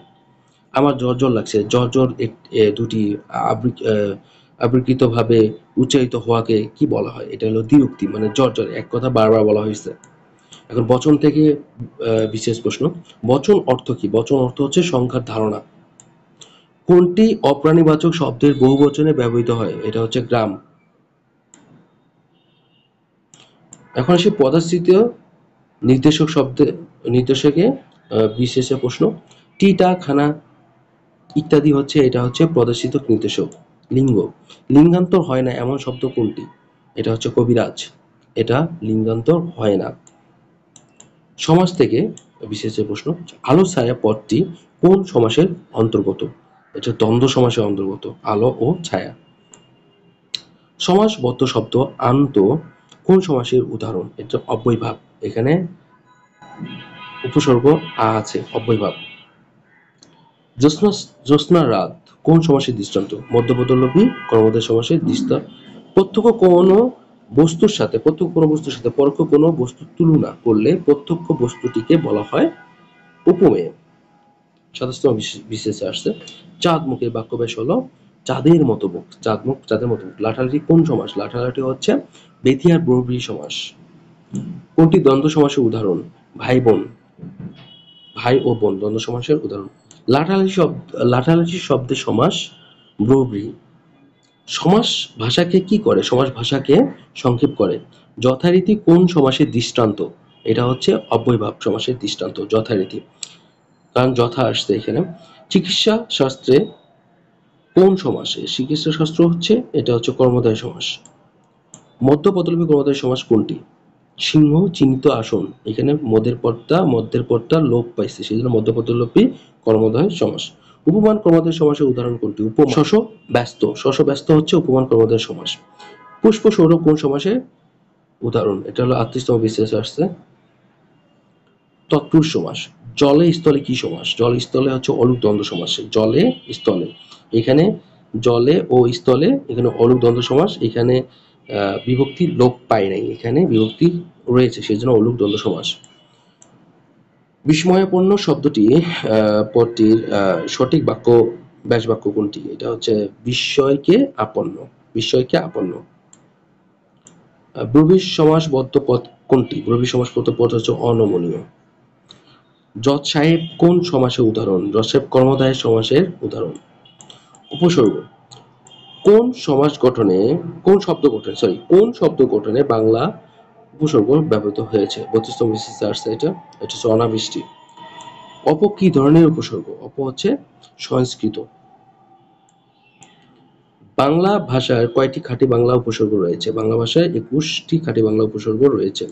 আমার জ্বর জ্বর লাগছে, জ্বর জ্বর দুটি আবৃত্তিত ভাবে উচ্চারিত হওয়াকে কি বলা হয়? এটা হলো দ্বিরুক্তি, মানে জ্বর জ্বর এক কথা বারবার বলা হয়েছে। এখন বচন থেকে বিশেষ প্রশ্ন। বচন অর্থ কি? বচন অর্থ হচ্ছে সংখ্যার ধারণা। কোনটি অপ্রাণীবাচক শব্দের বহুবচনে ব্যবহৃত হয়? এটা হচ্ছে গ্রাম। এখন আসি পদাশ্রিত নির্দেশকে বিশেষে প্রশ্ন। টিটা, খানা ইত্যাদি হচ্ছে, এটা হচ্ছে পদাশ্রিত নির্দেশক। লিঙ্গ, লিঙ্গান্তর হয় না এমন শব্দ কোনটি? এটা হচ্ছে কবিরাজ, এটা লিঙ্গান্তর হয় না। সমাস থেকে বিশেষ প্রশ্ন। আলো ছায়া পদটি কোন সমাসের অন্তর্গত? এটা দ্বন্দ্ব সমাসের অন্তর্গত, আলো ও ছায়া। সমাসবদ্ধ শব্দ আন্ত কোন সমাসের উদাহরণ? এটা অব্যয়ভাব, এখানে উপসর্গ আ আছে, অব্যয়ভাব। জ্যোৎস্না রাত কোন সমাসের দৃষ্টান্ত? মধ্যপদলোপী কর্মধারয় সমাসের দৃষ্টান্ত। প্রত্যক্ষ কোনো বস্তুর সাথে পরোক্ষ কোনো বস্তুর তুলনা করলে প্রত্যক্ষ বস্তুটিকে বলা হয় উপমেয়। 27তম বিশেষে আসছে। চাঁদ মুখের বাক্যব্যাস হলো চাঁদের মতো মুখ। চাঁদ মুখ, চাঁদের মতো মুখ। লাঠালাঠি কোন সমাস? লাঠালাঠি হচ্ছে বেথিয়ার বহুব্রীহি সমাস। কোনটি দ্বন্দ্ব সমাসের উদাহরণ? ভাই বোন, ভাই ও বোন দ্বন্দ্ব সমাসের উদাহরণ। লাঠালাঠি শব্দের সমাস বহুব্রীহি। সমাস ভাষাকে কি করে? সমাস ভাষাকে সংক্ষেপ করে। যথারীতি কোন সমাসের দৃষ্টান্ত? এটা হচ্ছে অব্যয়ভাব সমাসের দৃষ্টান্ত, যথারীতি, কারণ যথা আসছে এখানে। চিকিৎসা শাস্ত্রে কোন সমাসে? চিকিৎসা শাস্ত্র হচ্ছে এটা হচ্ছে কর্মধারয় সমাস। মধ্যপদলোপী কর্মধারয় সমাস কোনটি? সিংহ চিহ্নিত আসন, এখানে মধ্যের পদটা লোপ পাইছে, সেই জন্য মধ্যপদলোপী কর্মধারয় সমাস। উপমান কর্মধারয় সমাসের উদাহরণ কোনটি? উপমান শশ ব্যস্ত হচ্ছে উপমান কর্মধারয় সমাস। পুষ্প সৌরভ কোন সমাসের উদাহরণ? এটা হলো 38তম বিসিএস আসছে। তৎপুরুষ সমাস। জলে স্থলে কি সমাস? জলে স্থলে হচ্ছে অলুক দ্বন্দ্ব সমাস। জলে স্থলে, এখানে জলে ও স্থলে, এখানে অলুক দ্বন্দ্ব সমাস, এখানে বিভক্তি লোপ পায় নাই, এখানে বিভক্তি রয়েছে, সেই জন্য অলুক দ্বন্দ্ব সমাস। বিস্ময়াপন্ন শব্দটি পদটির সঠিক বাক্য ব্যাস বাক্য কোনটি? এটা হচ্ছে বিস্ময়কে আপন্ন। বিস্ময়কে আপন্ন। ব্রবিশ সমাসবদ্ধ পদ কোনটি? ব্রবিশ সমাসবদ্ধ পদ হচ্ছে অনমনীয়। জজ সাহেব কোন সমাসের উদাহরণ? জজ সাহেব কর্মধারয় সমাসের উদাহরণ। উপসর্গ কোন সমাস গঠনে কোন শব্দ গঠনে বাংলা উপসর্গ ব্যবহৃত হয়েছে? 32তম বিসিএসে আসছে এটা হচ্ছে অনাবৃষ্টি। অপ কি ধরনের উপসর্গ? অপ হচ্ছে সংস্কৃত। বাংলা ভাষার কয়টি খাঁটি বাংলা উপসর্গ রয়েছে? বাংলা ভাষায় 21টি খাঁটি বাংলা উপসর্গ রয়েছে।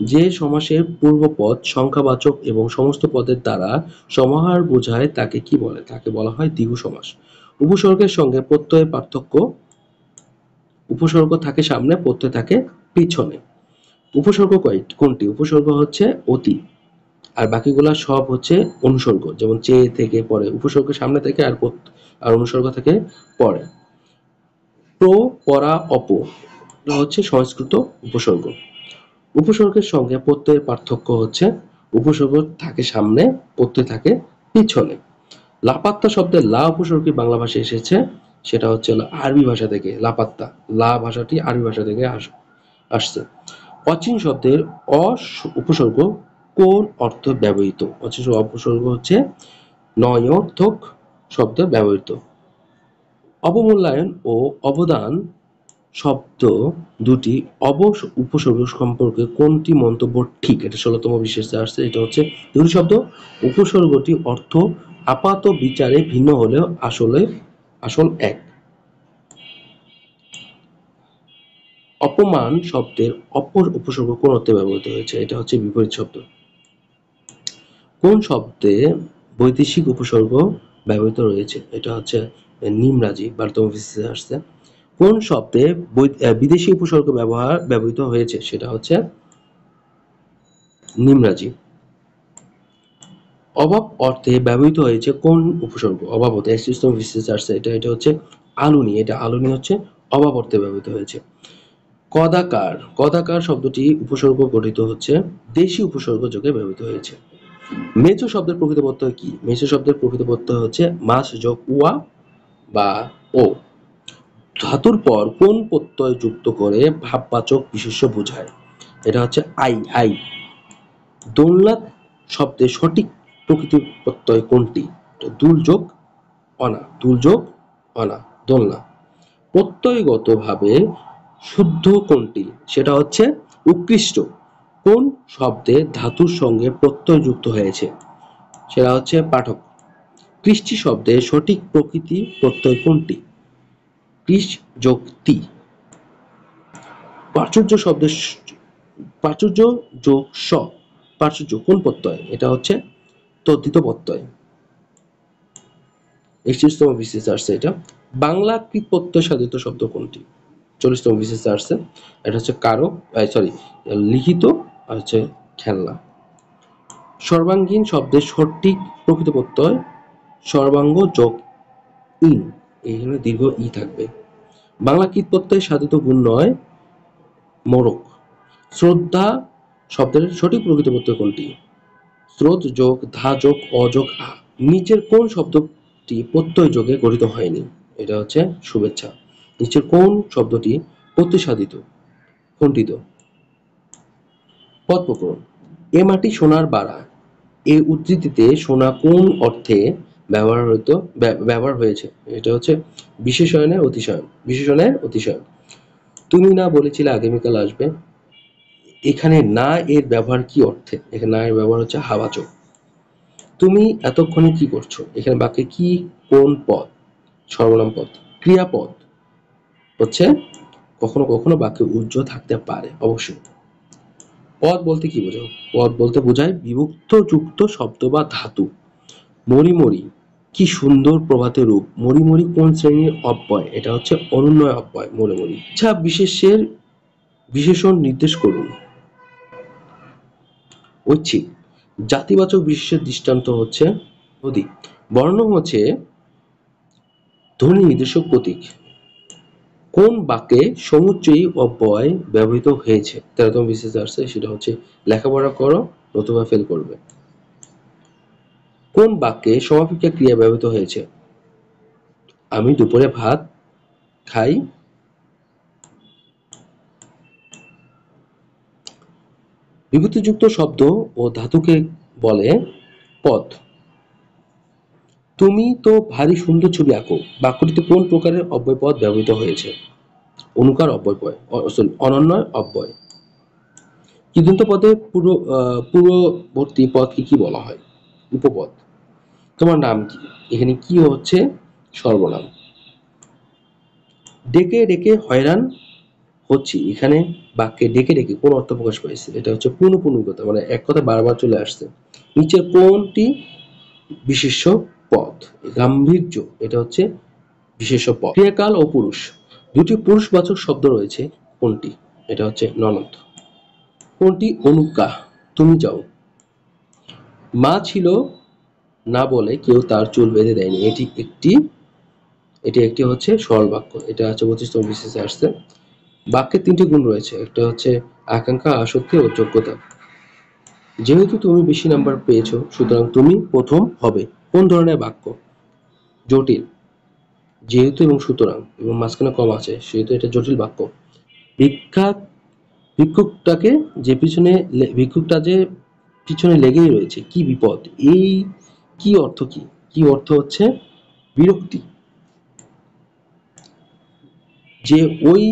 যে সমাসের পূর্বপদ সংখ্যাবাচক এবং সমস্ত পদের দ্বারা সমাহার বোঝায় তাকে কি বলে? তাকে বলা হয় দ্বিগু সমাস। উপসর্গের সঙ্গে প্রত্যয়ের পার্থক্য। উপসর্গ থাকে সামনে, প্রত্যয় থাকে পিছনে। উপসর্গ কোনটি? উপসর্গ হচ্ছে অতি, আর বাকিগুলা সব হচ্ছে অনুসর্গ। যেমন চে থেকে পরে, উপসর্গ সামনে থেকে, আর অনুসর্গ থেকে পরে। প্র, পরা, অপ হচ্ছে সংস্কৃত উপসর্গ। উপসর্গের সঙ্গে প্রত্যয়ের পার্থক্য হচ্ছে উপসর্গ থাকে সামনে, প্রত্যয় থাকে পিছনে। লাপাত্তা শব্দের লা উপসর্গটি বাংলা ভাষায় এসেছে, সেটা হচ্ছে আরবি ভাষা থেকে। লাপাত্তা, লা ভাষাটি আরবি ভাষা থেকে আসছে। অচিন শব্দের উপসর্গ কোন অর্থে ব্যবহৃত? অচিন উপসর্গ হচ্ছে নয়োর্থক শব্দে ব্যবহৃত। অবমূল্যায়ন ও অবদান শব্দ দুটি উপসর্গ সম্পর্কে কোনটি মন্তব্য ঠিক? এটা 16তম বিশেষে আসছে, এটা হচ্ছে দুটি শব্দ উপসর্গটি অর্থ আপাত বিচারে ভিন্ন হলেও আসল এক। অপমান শব্দের অপর উপসর্গ কোন অর্থে ব্যবহৃত হয়েছে? এটা হচ্ছে বিপরীত শব্দ। কোন শব্দে বৈদেশিক উপসর্গ ব্যবহৃত রয়েছে? এটা হচ্ছে নিমরাজি, 12তম বিশেষে আসছে। কোন শব্দে বিদেশি উপসর্গ ব্যবহৃত হয়েছে? সেটা হচ্ছে নিমরাজি। অভাব অর্থে ব্যবহৃত হয়েছে কোন উপসর্গ? অভাব অর্থে 31তম বিশেষে আসছে, এটা হচ্ছে আলুনি। এটা আলুনি হচ্ছে অভাব অর্থে ব্যবহৃত হয়েছে। কদাকার, কদাকার শব্দটি উপসর্গ গঠিত হচ্ছে দেশি উপসর্গ যোগে ব্যবহৃত হয়েছে। মেচো শব্দের প্রকৃত প্রত্যয় কি? মেচো শব্দের প্রকৃত প্রত্যয় হচ্ছে মাস যোগ উয়া বা ও। ধাতুর পর কোন প্রত্যয় যুক্ত করে ভাববাচক বিশেষ্য বোঝায়? এটা হচ্ছে আই। দোলনা শব্দের সঠিক প্রকৃত প্রত্যয় কোনটি? দুল যোগ অনা, দোলনা। প্রত্যয়গতভাবে শুদ্ধ কোনটি? সেটা হচ্ছে উৎকৃষ্ট। কোন শব্দে ধাতুর সঙ্গে প্রত্যয় যুক্ত হয়েছে? সেটা হচ্ছে পাঠক। কৃষ্টি শব্দের সঠিক প্রকৃতি প্রত্যয় কোনটি? কৃষ যোগ তি। প্রাচুর্য শব্দের প্রাচুর্য যোগ স, প্রাচুর্য কোন প্রত্যয়? এটা হচ্ছে তদ্ধিত প্রত্যয়। 31তম বিশেষে আসছে এটা। বাংলা কৃত প্রত্যয় সাধিত শব্দ কোনটি? 40তম বিশেষে আসছে, এটা হচ্ছে লিখিত, আর হচ্ছে খেলনা। সর্বাঙ্গীন শব্দের সঠিক প্রকৃত প্রত্যয় সর্বাঙ্গ যোগ ইন, এখানে দীর্ঘ ই থাকবে। বাংলা কৃত প্রত্যয় সাধিত গুণ নয় মোরক। শ্রদ্ধা শব্দের সঠিক প্রকৃত প্রত্যয় কোনটি? স্রোত যোগ ধা যোগ অ যোগ আ। নিচের কোন শব্দটি প্রত্যয় যোগে গঠিত হয়নি? এটা হচ্ছে শুভেচ্ছা। নিচের কোন শব্দটি প্রত্যয় সাধিত খণ্ডিত? পদ প্রকরণ। এ মাটি সোনার বাড়া, এ উদ্ধৃতিতে সোনা কোন অর্থে ব্যবহার হয়েছে? এটা হচ্ছে বিশেষণের অতিশয়ন। তুমি না বলেছিলে আগামীকাল আসবে, এখানে না এর ব্যবহার কি অর্থে? এখানে না এর ব্যবহার হচ্ছে হাবাচক। তুমি এতক্ষণে কি করছো, এখানে বাক্যে কি কোন পদ? সর্বনাম পদ। ক্রিয়াপদ হচ্ছে কখনো কখনো বাক্যে উজ্জ থাকতে পারে, অবশ্যই। পদ বলতে কি বোঝায়? পদ বলতে বোঝায় বিভক্ত যুক্ত শব্দ বা ধাতু। মরি মরি, কি সুন্দর প্রভাতের রূপ। মরি মরি কোন শ্রেণীর অব্যয়? এটা হচ্ছে অনুন্বয় অব্যয় মরি মরি। ইচ্ছা বিশেষের বিশেষণ নির্দেশ করুন। ঐচ্ছিক। জাতিবাচক বিশেষের দৃষ্টান্ত হচ্ছে নদী। বর্ণ হচ্ছে ধ্বনি নির্দেশক প্রতীক। কোন বাক্যে সমুচ্চয়ী অব্যয় ব্যবহৃত হয়েছে? 13তম বিসিএস আসছে, সেটা হচ্ছে লেখাপড়া করো নতুবা ফেল করবে। কোন বাক্যে সমাপিকা ক্রিয়া ব্যবহৃত হয়েছে? আমি দুপুরে ভাত খাই। বিভূতিযুক্ত শব্দ ও ধাতুকে বলে পদ। তুমি তো ভারী সুন্দর ছবি আঁকো বাক্যটিতে কোন প্রকারের অব্যয়পদ ব্যবহৃত হয়েছে? অনুকার অব্যয়, অনন্যয় অব্যয়। কৃদন্ত পদে পূর্ববর্তী পদকে কি বলা হয়? উপপদ। তোমার নাম কি? এখানে কি হচ্ছে সর্বনাম। ডেকে ডেকে হয়রান হচ্ছি, এখানে বাক্যে ডেকে ডেকে কোন অর্থ প্রকাশ পাইছে? এটা হচ্ছে পুনঃপুনঃ, মানে এক কথা বারবার চলে আসছে। নিচের কোনটি বিশেষ্য পদ? গাম্ভীর্য, এটা হচ্ছে বিশেষ্য পদ। ক্রিয়াকাল ও পুরুষ, দুটি পুরুষবাচক শব্দ রয়েছে, কোনটি? এটা হচ্ছে ননদ। কোনটি অনুজ্ঞা? তুমি যাও। মা ছিল না বলে কেউ তার চুল বেঁধে দেয়নি, এটি একটি হচ্ছে সরল বাক্য। এটা হচ্ছে 25তম বিসিএসে আসছে। বাক্যের তিনটি গুণ রয়েছে, একটা হচ্ছে আকাঙ্ক্ষা, আসক্তি ও যোগ্যতা। যেহেতু তুমি বেশি নাম্বার পেয়েছো সুতরাং তুমি প্রথম হবে। কোন ধরনের বাক্য? জটিল। যেহেতু এবং সুতরাং এবং মাঝখানে কম আছে সেহেতু এটা জটিল বাক্য। ভিক্ষা ভিক্ষুকটাকে যে পিছনে ভিক্ষুকটা যে পিছনে লেগেই রয়েছে, কি বিপদ? এই কি অর্থ? কি কি অর্থ হচ্ছে বিরক্তি। যে ওই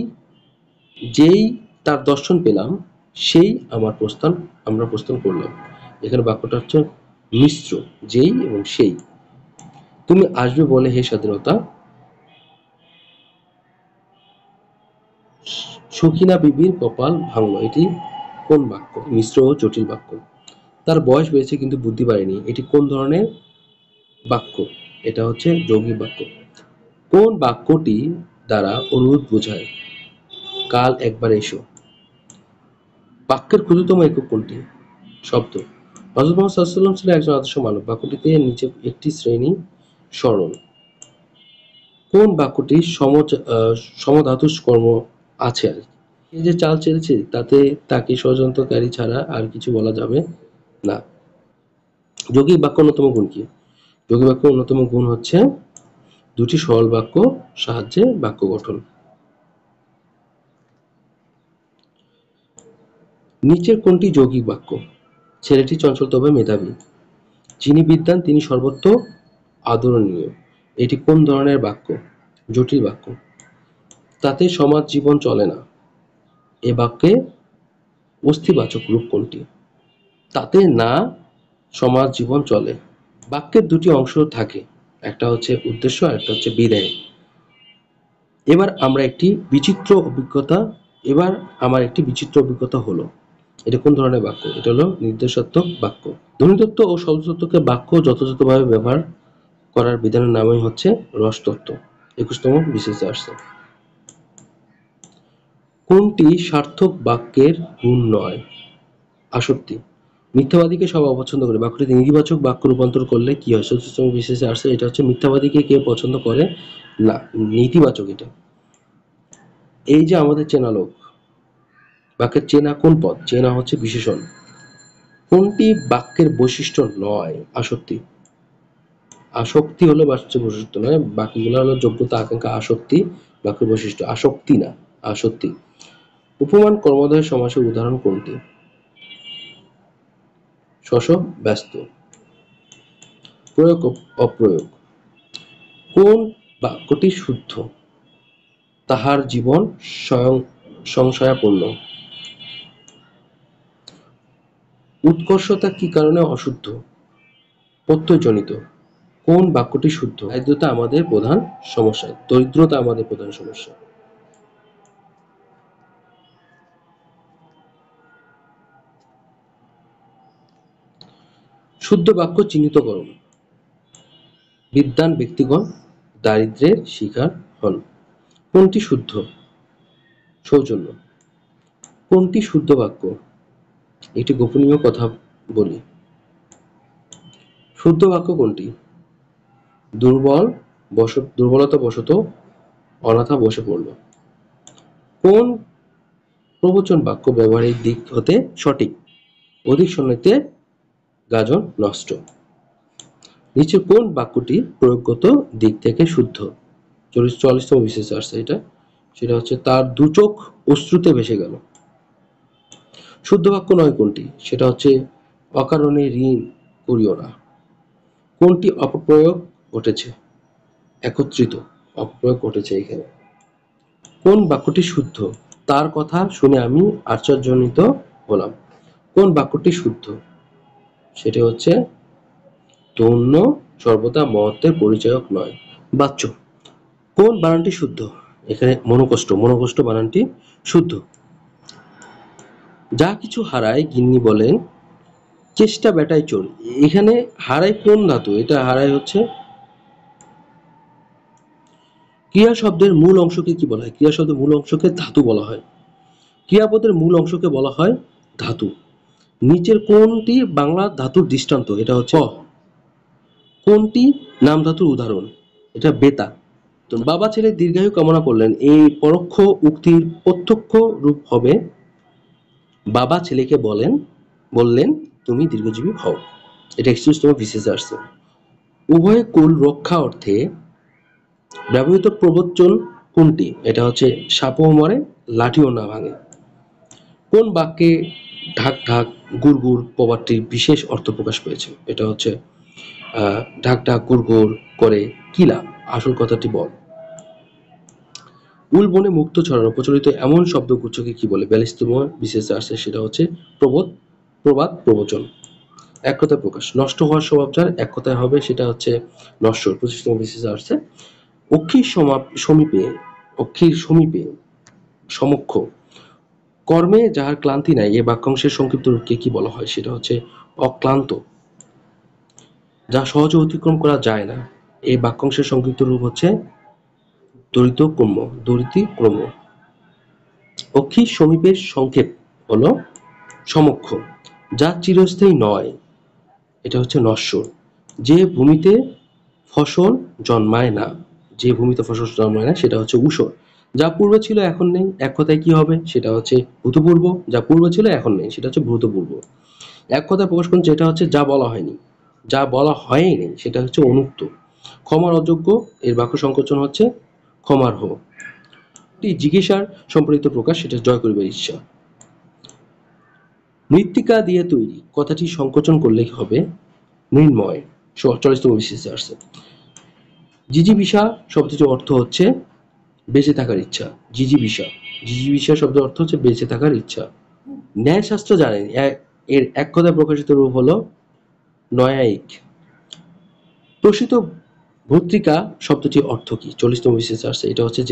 যেই তার দর্শন পেলাম সেই আমরা প্রস্থান করলাম। এখানে বাক্যটা হচ্ছে মিশ্র, যেই এবং সেই। তুমি আসবে বলে হে স্বাধীনতা। সখিনা বিবির কপাল ভাঙল, এটি কোন বাক্য? মিশ্র ও জটিল বাক্য। তার বয়স বেড়েছে কিন্তু বুদ্ধি বাড়েনি, এটি কোন ধরনের বাক্য? এটা হচ্ছে যৌগিক বাক্য। কোন বাক্যটি দ্বারা অনুরোধ বোঝায়? কাল একবার এসো। বাক্যের ক্ষুদ্রতম একক কোনটি? শব্দ। হযরত মুহাম্মদ সাল্লাল্লাহু আলাইহি ওয়াসাল্লাম ছিলেন একজন আদর্শ মানব। বাক্যটিতে নিচে একটি শ্রেণী সরল। কোন বাক্যটি সমধাতুষ কর্ম আছে আর কি? এই যে চাল চেলেছে তাতে তাকে ষড়যন্ত্রকারী ছাড়া আর কিছু বলা যাবে না। যৌগিক বাক্য অন্যতম গুণ কি? যৌগিক বাক্য অন্যতম গুণ হচ্ছে দুটি সরল বাক্য সাহায্যে বাক্য গঠন। নিচের কোনটি যৌগিক বাক্য? ছেলেটি চঞ্চল তবে মেধাবী। যিনি বিদ্বান তিনি সর্বত্র আদরণীয়, এটি কোন ধরনের বাক্য? জটিল বাক্য। তাতে সমাজ জীবন চলে না, এ বাক্যে অস্তিবাচক রূপ কোনটি? তাতে না সমাজ জীবন চলে। বাক্যের দুটি অংশ থাকে, একটা হচ্ছে উদ্দেশ্য আর একটা হচ্ছে বিধেয়। এবার আমার একটি বিচিত্র অভিজ্ঞতা হলো, এটা কোন ধরনের বাক্য? এটা হলো নির্দেশাত্মক বাক্য। ধ্বনিতত্ত্ব ও শব্দতত্ত্বকে বাক্য যথাযথভাবে ব্যবহার করার বিধানের নামই হচ্ছে রসতত্ত্ব। 21তম বিসিএসে আসছে। কোনটি সার্থক বাক্যের গুণ নয়? আসক্তি। মিথ্যাবাদীকে সবাই অপছন্দ করে, বাক্যটিতে নেতিবাচক বাক্য রূপান্তর করলে কি হয়? 34তম বিসিএসে আসছে, এটা হচ্ছে মিথ্যাবাদীকে কেউ পছন্দ করে না, নেতিবাচক এটা। এই যে আমাদের চেনা লোক, বাক্যের চেনা কোন পদ? চেনা হচ্ছে বিশেষণ। কোনটি বাক্যের বৈশিষ্ট্য নয়? আসক্তি। আসক্তি হলো বাচ্চার বৈশিষ্ট্য নয়, বাকিগুলো হলো যোগ্যতা, আকাঙ্ক্ষা, আসক্তি বাক্যের বৈশিষ্ট্য। আসক্তি না, আসক্তি। উপমান কর্মধারয় সমাসের উদাহরণ কোনটি? শশ ব্যস্ত। প্রয়োগ অপ্রয়োগ। কোন বাক্যটি শুদ্ধ? তাহার জীবন স্বয়ং সংশয়াপন্ন। উৎকর্ষতা কি কারণে অশুদ্ধ? প্রত্যয়জনিত। কোন বাক্যটি শুদ্ধ? দরিদ্রতা আমাদের প্রধান সমস্যা। দরিদ্রতা আমাদের প্রধান সমস্যা। শুদ্ধ বাক্য চিহ্নিতকরণ। বিদ্বান ব্যক্তিগণ দারিদ্র্যের শিকার হন। কোনটি শুদ্ধ? সৌজন্য। কোনটি শুদ্ধ বাক্য? একটি গোপনীয় কথা বলি। শুদ্ধ বাক্য কোনটি? দুর্বলতা বশত অনাথা বসে পড়ল। কোন প্রবচন বাক্য ব্যবহারিক দিক হতে সঠিক? অধিক শোনাইতে গাজন নষ্ট। নিচের কোন বাক্যটি প্রয়োগগত দিক থেকে শুদ্ধ? 44তম বিশেষ আসছে এটা, সেটা হচ্ছে তার দু চোখ অশ্রুতে ভেসে গেল। শুদ্ধ বাক্য নয় কোনটি? সেটা হচ্ছে অকারণে ঋণ করিও না। কোনটি অপপ্রয়োগ ঘটেছে? একত্রিত অপপ্রয়োগ ঘটেছে এখানে। কোন বাক্যটি শুদ্ধ? তার কথা শুনে আমি আশ্চর্যান্বিত হলাম। কোন বাক্যটি শুদ্ধ? সেটা হচ্ছে ধন্য সর্বদা মহত্বের পরিচায়ক নয়। বাচ্য। কোন বানানটি শুদ্ধ? এখানে মনোকষ্ট বানানটি শুদ্ধ। যা কিছু হারায় গিন্নি বলেন চেষ্টা বেটায় চোর। এখানে হারায় কোন ধাতু? এটা হারায় হচ্ছে ক্রিয়া শব্দের মূল অংশকে কি বলা হয়? ক্রিয়া শব্দের মূল অংশকে ধাতু বলা হয়। ক্রিয়াপদের মূল অংশকে বলা হয় ধাতু। নিচের কোনটি বাংলা ধাতুর দৃষ্টান্ত? এটা হচ্ছে কোনটি নাম ধাতুর উদাহরণ? এটা বেতা। তো বাবা ছেলে দীর্ঘায়ু কামনা করলেন, এই পরোক্ষ উক্তির প্রত্যক্ষ রূপ হবে বাবা ছেলেকে বললেন তুমি দীর্ঘজীবী হও। এটা 41তম বিশেষে আসছে। উভয় কুল রক্ষা অর্থে ব্যবহৃত প্রবচন কোনটি? এটা হচ্ছে সাপও মরে লাঠিও না ভাঙে। কোন বাক্যে ঢাক ঢাক গুড় গুড় প্রবাদটির বিশেষ অর্থ প্রকাশ পেয়েছে? এটা হচ্ছে ঢাক ঢাক গুড় গুড় করে কি লাভ? আসল কথাটি বল। উল বনে মুক্ত ছড়ানো প্রচলিত এমন শব্দগুচ্ছকে কি বলে? 42তম বিশেষে আসছে, সেটা হচ্ছে প্রবাদ প্রবচন। এক কথায় প্রকাশ। নষ্ট হওয়ার স্বভাব যার এক কথায় হবে, সেটা হচ্ছে নশ্বর। 25তম বিশেষে আসছে। অক্ষীর সমীপে সমক্ষ কর্মে যাহার ক্লান্তি নাই, এ বাক্যাংশের সংক্ষিপ্ত রূপকে কি বলা হয়? সেটা হচ্ছে অক্লান্ত। যা সহজে অতিক্রম করা যায় না, এই বাক্যাংশের সংক্ষিপ্ত রূপ হচ্ছে দরিদ্রক্রম্য। অক্ষীর সমীপের সংক্ষেপ হলো সমক্ষ। যা চিরস্থায়ী নয়, এটা হচ্ছে নশ্বর। যে ভূমিতে ফসল জন্মায় না, সেটা হচ্ছে ঊষর। যা পূর্বে ছিল এখন নেই, এক কথায় কি হবে? সেটা হচ্ছে ভূতপূর্ব। যা পূর্বে ছিল এখন নেই, সেটা হচ্ছে ভূতপূর্ব। এক কথায় প্রকাশ করুন, যেটা হচ্ছে যা বলা হয়নি, যা বলা হয়নি সেটা হচ্ছে অনুক্ত। ক্ষমার অযোগ্য, এর বাক্য সংকোচন হচ্ছে ক্ষমার্হ। জিজ্ঞাসার সম্পর্কিত প্রকাশ, সেটা জয় করিবার ইচ্ছা। মৃত্তিকা দিয়ে তৈরি কথাটি সংকোচন করলে হবে মৃন্ময়। 44তম বিশেষে আসছে। জিজিবিষা শব্দটির অর্থ হচ্ছে বেঁচে থাকার ইচ্ছা। জিজিবিষা শব্দের অর্থ হচ্ছে বেঁচে থাকার ইচ্ছা। ন্যায়শাস্ত্র জানেন, এর এক কথায় প্রকাশিত রূপ হলো নয়ায়িক। প্রসিত ভর্তৃকা শব্দটির অর্থ কি? 40তম বিশেষে আসছে, এটা হচ্ছে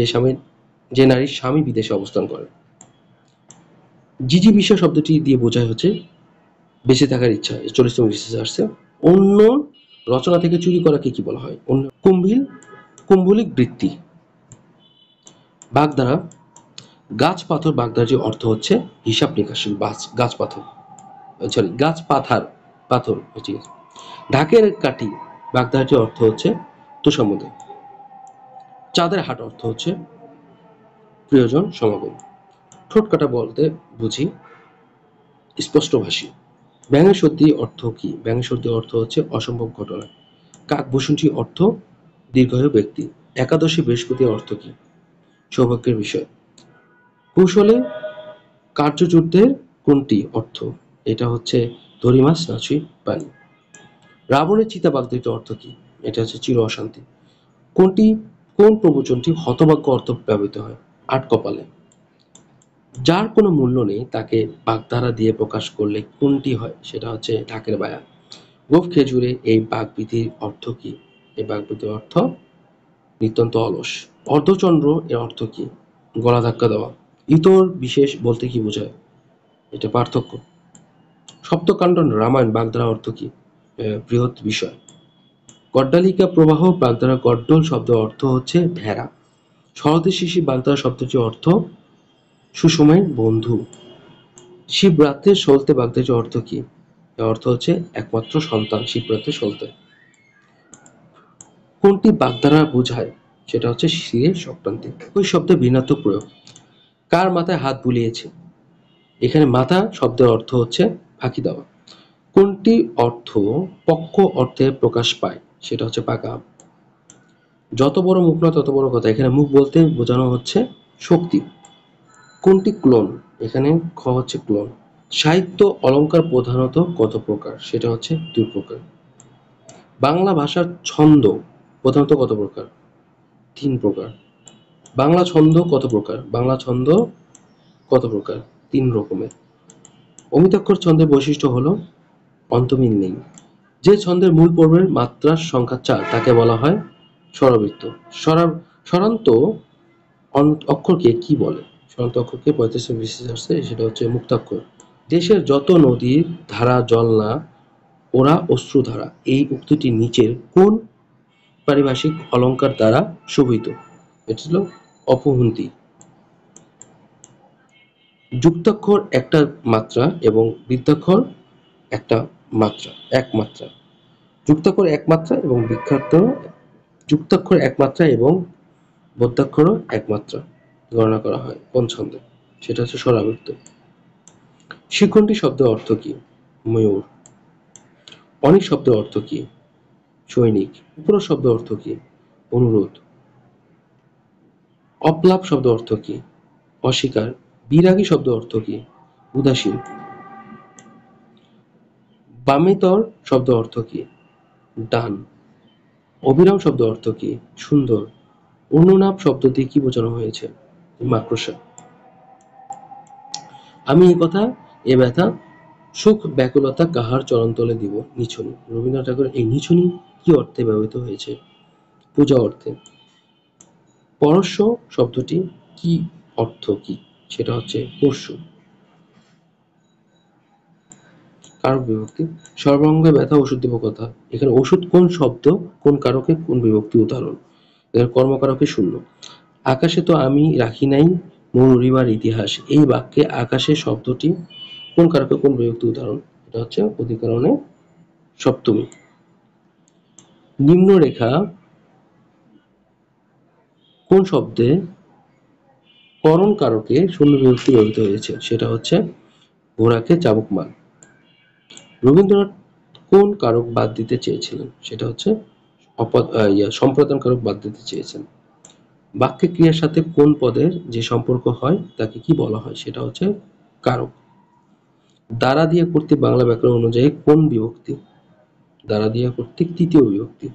যে নারীর স্বামী বিদেশে অবস্থান করে। জিজিবিষা শব্দটি দিয়ে বোঝায় হচ্ছে বেঁচে থাকার ইচ্ছা। 40তম বিশেষে আসছে। অন্য রচনা থেকে চুরি করাকে কি বলা হয়? অন্য কুম্ভলিক বৃত্তি। বাগধারা গাছ পাথর, বাগধারাটির অর্থ হচ্ছে হিসাব নিকাশের গাছ পাথর। ঢাকের কাঠি, বাগধারাটির অর্থ হচ্ছে তোষামোদে। চাঁদের হাট অর্থ হচ্ছে প্রিয়জন সমাগম। ঠোঁট কাটা বলতে বুঝি স্পষ্টভাষী। ব্যাঙের সর্দি অর্থ কি? ব্যাঙের সর্দি অর্থ হচ্ছে অসম্ভব ঘটনা। কাকভূষণটি অর্থ দীর্ঘায়ু ব্যক্তি। একাদশী বৃহস্পতির অর্থ কি? সৌভাগ্যের বিষয়। কৌশলে কার্যযুদ্ধের কোনটি অর্থ? এটা হচ্ছে ধরি মাছ নাচুই পানি। রাবণের চিতা বাগদত্তের অর্থ কি? এটা হচ্ছে চির অশান্তি। কোন প্রবচনটি হতভাগ্য অর্থ ব্যবহৃত হয়? আট কপালে। যার কোনো মূল্য নেই তাকে বাগধারা দিয়ে প্রকাশ করলে কোনটি হয়? সেটা হচ্ছে ঢাকের বায়া। গোঁফ খেজুরে এই বাকবিধির অর্থ কি? এই বাকবিধির অর্থ নিতান্ত অলস। অর্ধচন্দ্র এর অর্থ কি? গলা ধাক্কা দেওয়া। ইতর বিশেষ বলতে কি বোঝায়? এটা পার্থক্য। সপ্তকাণ্ড রামায়ণ বাগধারা অর্থ কি? বৃহৎ বিষয়। গড্ডালিকা প্রবাহ বাগধারা গড্ডল শব্দ অর্থ হচ্ছে ভেড়া। শরতের শিশির বাগধারা শব্দটির অর্থ সুসময়ের বন্ধু। শিবরাত্রির সলতে বাগধারাটির অর্থ কি? এর অর্থ হচ্ছে একমাত্র সন্তান শিবরাত্রির সলতে। কোনটি বাগধারা বোঝায়? সেটা হচ্ছে শিরের সংক্রান্তি। ওই শব্দে ভিন্নাত্মক প্রয়োগ। কার মাথায় হাত বুলিয়েছে? এখানে মাথা শব্দের অর্থ হচ্ছে ফাঁকি দেওয়া। কোনটি অর্থ পক্ষ অর্থে প্রকাশ পায়? সেটা হচ্ছে পাকা আম। যত বড় মুখ না তত বড় কথা। এখানে মুখ বলতে বোঝানো হচ্ছে শক্তি। কোনটি ক্লোন? এখানে খ হচ্ছে ক্লোন। সাহিত্য অলঙ্কার প্রধানত কত প্রকার? সেটা হচ্ছে 2 প্রকার। বাংলা ভাষার ছন্দ প্রধানত কত প্রকার? 3 প্রকার। বাংলা ছন্দ কত প্রকার? বাংলা ছন্দ কত প্রকার? 3 রকমের। অমিতাক্ষর ছন্দের বৈশিষ্ট্য হলো অন্তমিল নেই। যে ছন্দের মূল পর্বের মাত্রার সংখ্যা 4 তাকে বলা হয় স্বরবৃত্ত। স্বরান্ত অক্ষরকে কি বলে? স্বরান্ত অক্ষরকে 35 বিশেষ আসছে, সেটা হচ্ছে মুক্তাক্ষর। দেশের যত নদীর ধারা জল না ওরা অশ্রুধারা, এই উক্তিটি নিচের কোন পারিভাষিক অলঙ্কার দ্বারা শোভিত? এটা হলো অপহুন্তি। যুক্তাক্ষর একটা মাত্রা এবং বৃদ্ধাক্ষর একটা মাত্রা, এক মাত্রা। যুক্তাক্ষর এক মাত্রা এবং যুক্তাক্ষর এক মাত্রা এবং বদ্যাক্ষরও এক মাত্রা গণনা করা হয় কোন ছন্দে? সেটা হচ্ছে স্বরাবৃত্ত। শিখণ্ডী শব্দের অর্থ কি? ময়ূর। অনিক শব্দের অর্থ কি? সৈনিক। উপরোধ শব্দের অর্থ কি? অনুরোধ। অপ্লাব শব্দের অর্থ কি? অস্বীকার। বিরাগী শব্দের অর্থ কি? উদাসীন। বামেতর শব্দের অর্থ কি? ডান। অবিরাম শব্দের অর্থ কি? সুন্দর। অনুনাপ শব্দ দিয়ে কি বোঝানো হয়েছে? মাকড়সা। আমি এ কথা এ ব্যথা সুখ ব্যাকুলতা কাহার চরণতলে দিব নিছুনি। রবীন্দ্রনাথ ঠাকুরের এই নিছুনি কি অর্থে ব্যবহৃত হয়েছে? পূজা অর্থে। পরশ্য শব্দটি কি অর্থ কি? সেটা হচ্ছে পরশু। কারক বিভক্তি। সর্বাঙ্গে ব্যথা ওষুধ দেব কথা। এখানে ওষুধ কোন শব্দ, কোন কারকে, কোন বিভক্তি উদাহরণ? এখানে কর্মকারকে শূন্য। আকাশে তো আমি রাখি নাই মন উড়িবার ইতিহাস, এই বাক্যে আকাশে শব্দটি কোন কারকে কোন বিভক্তি উদাহরণ? এটা হচ্ছে অধিকরণে সপ্তমী। নিম্নরেখা কোন শব্দে করণ কারকে শূন্য বিভক্তি ব্যবহৃত হয়েছে? সেটা হচ্ছে ঘোড়াকে চাবুক মার। রবীন্দ্রনাথ কোন কারক বাদ দিতে চেয়েছিলেন? সেটা হচ্ছে সম্প্রদান কারক বাদ দিতে চেয়েছেন। বাক্যে ক্রিয়ার সাথে কোন পদের যে সম্পর্ক হয় তাকে কি বলা হয়? সেটা হচ্ছে কারক। দ্বারা দিয়া কর্তৃক বাংলা ব্যাকরণ অনুযায়ী কোন বিভক্তি? দ্বারা দিয়া কর্তৃক তৃতীয় বিভক্তি।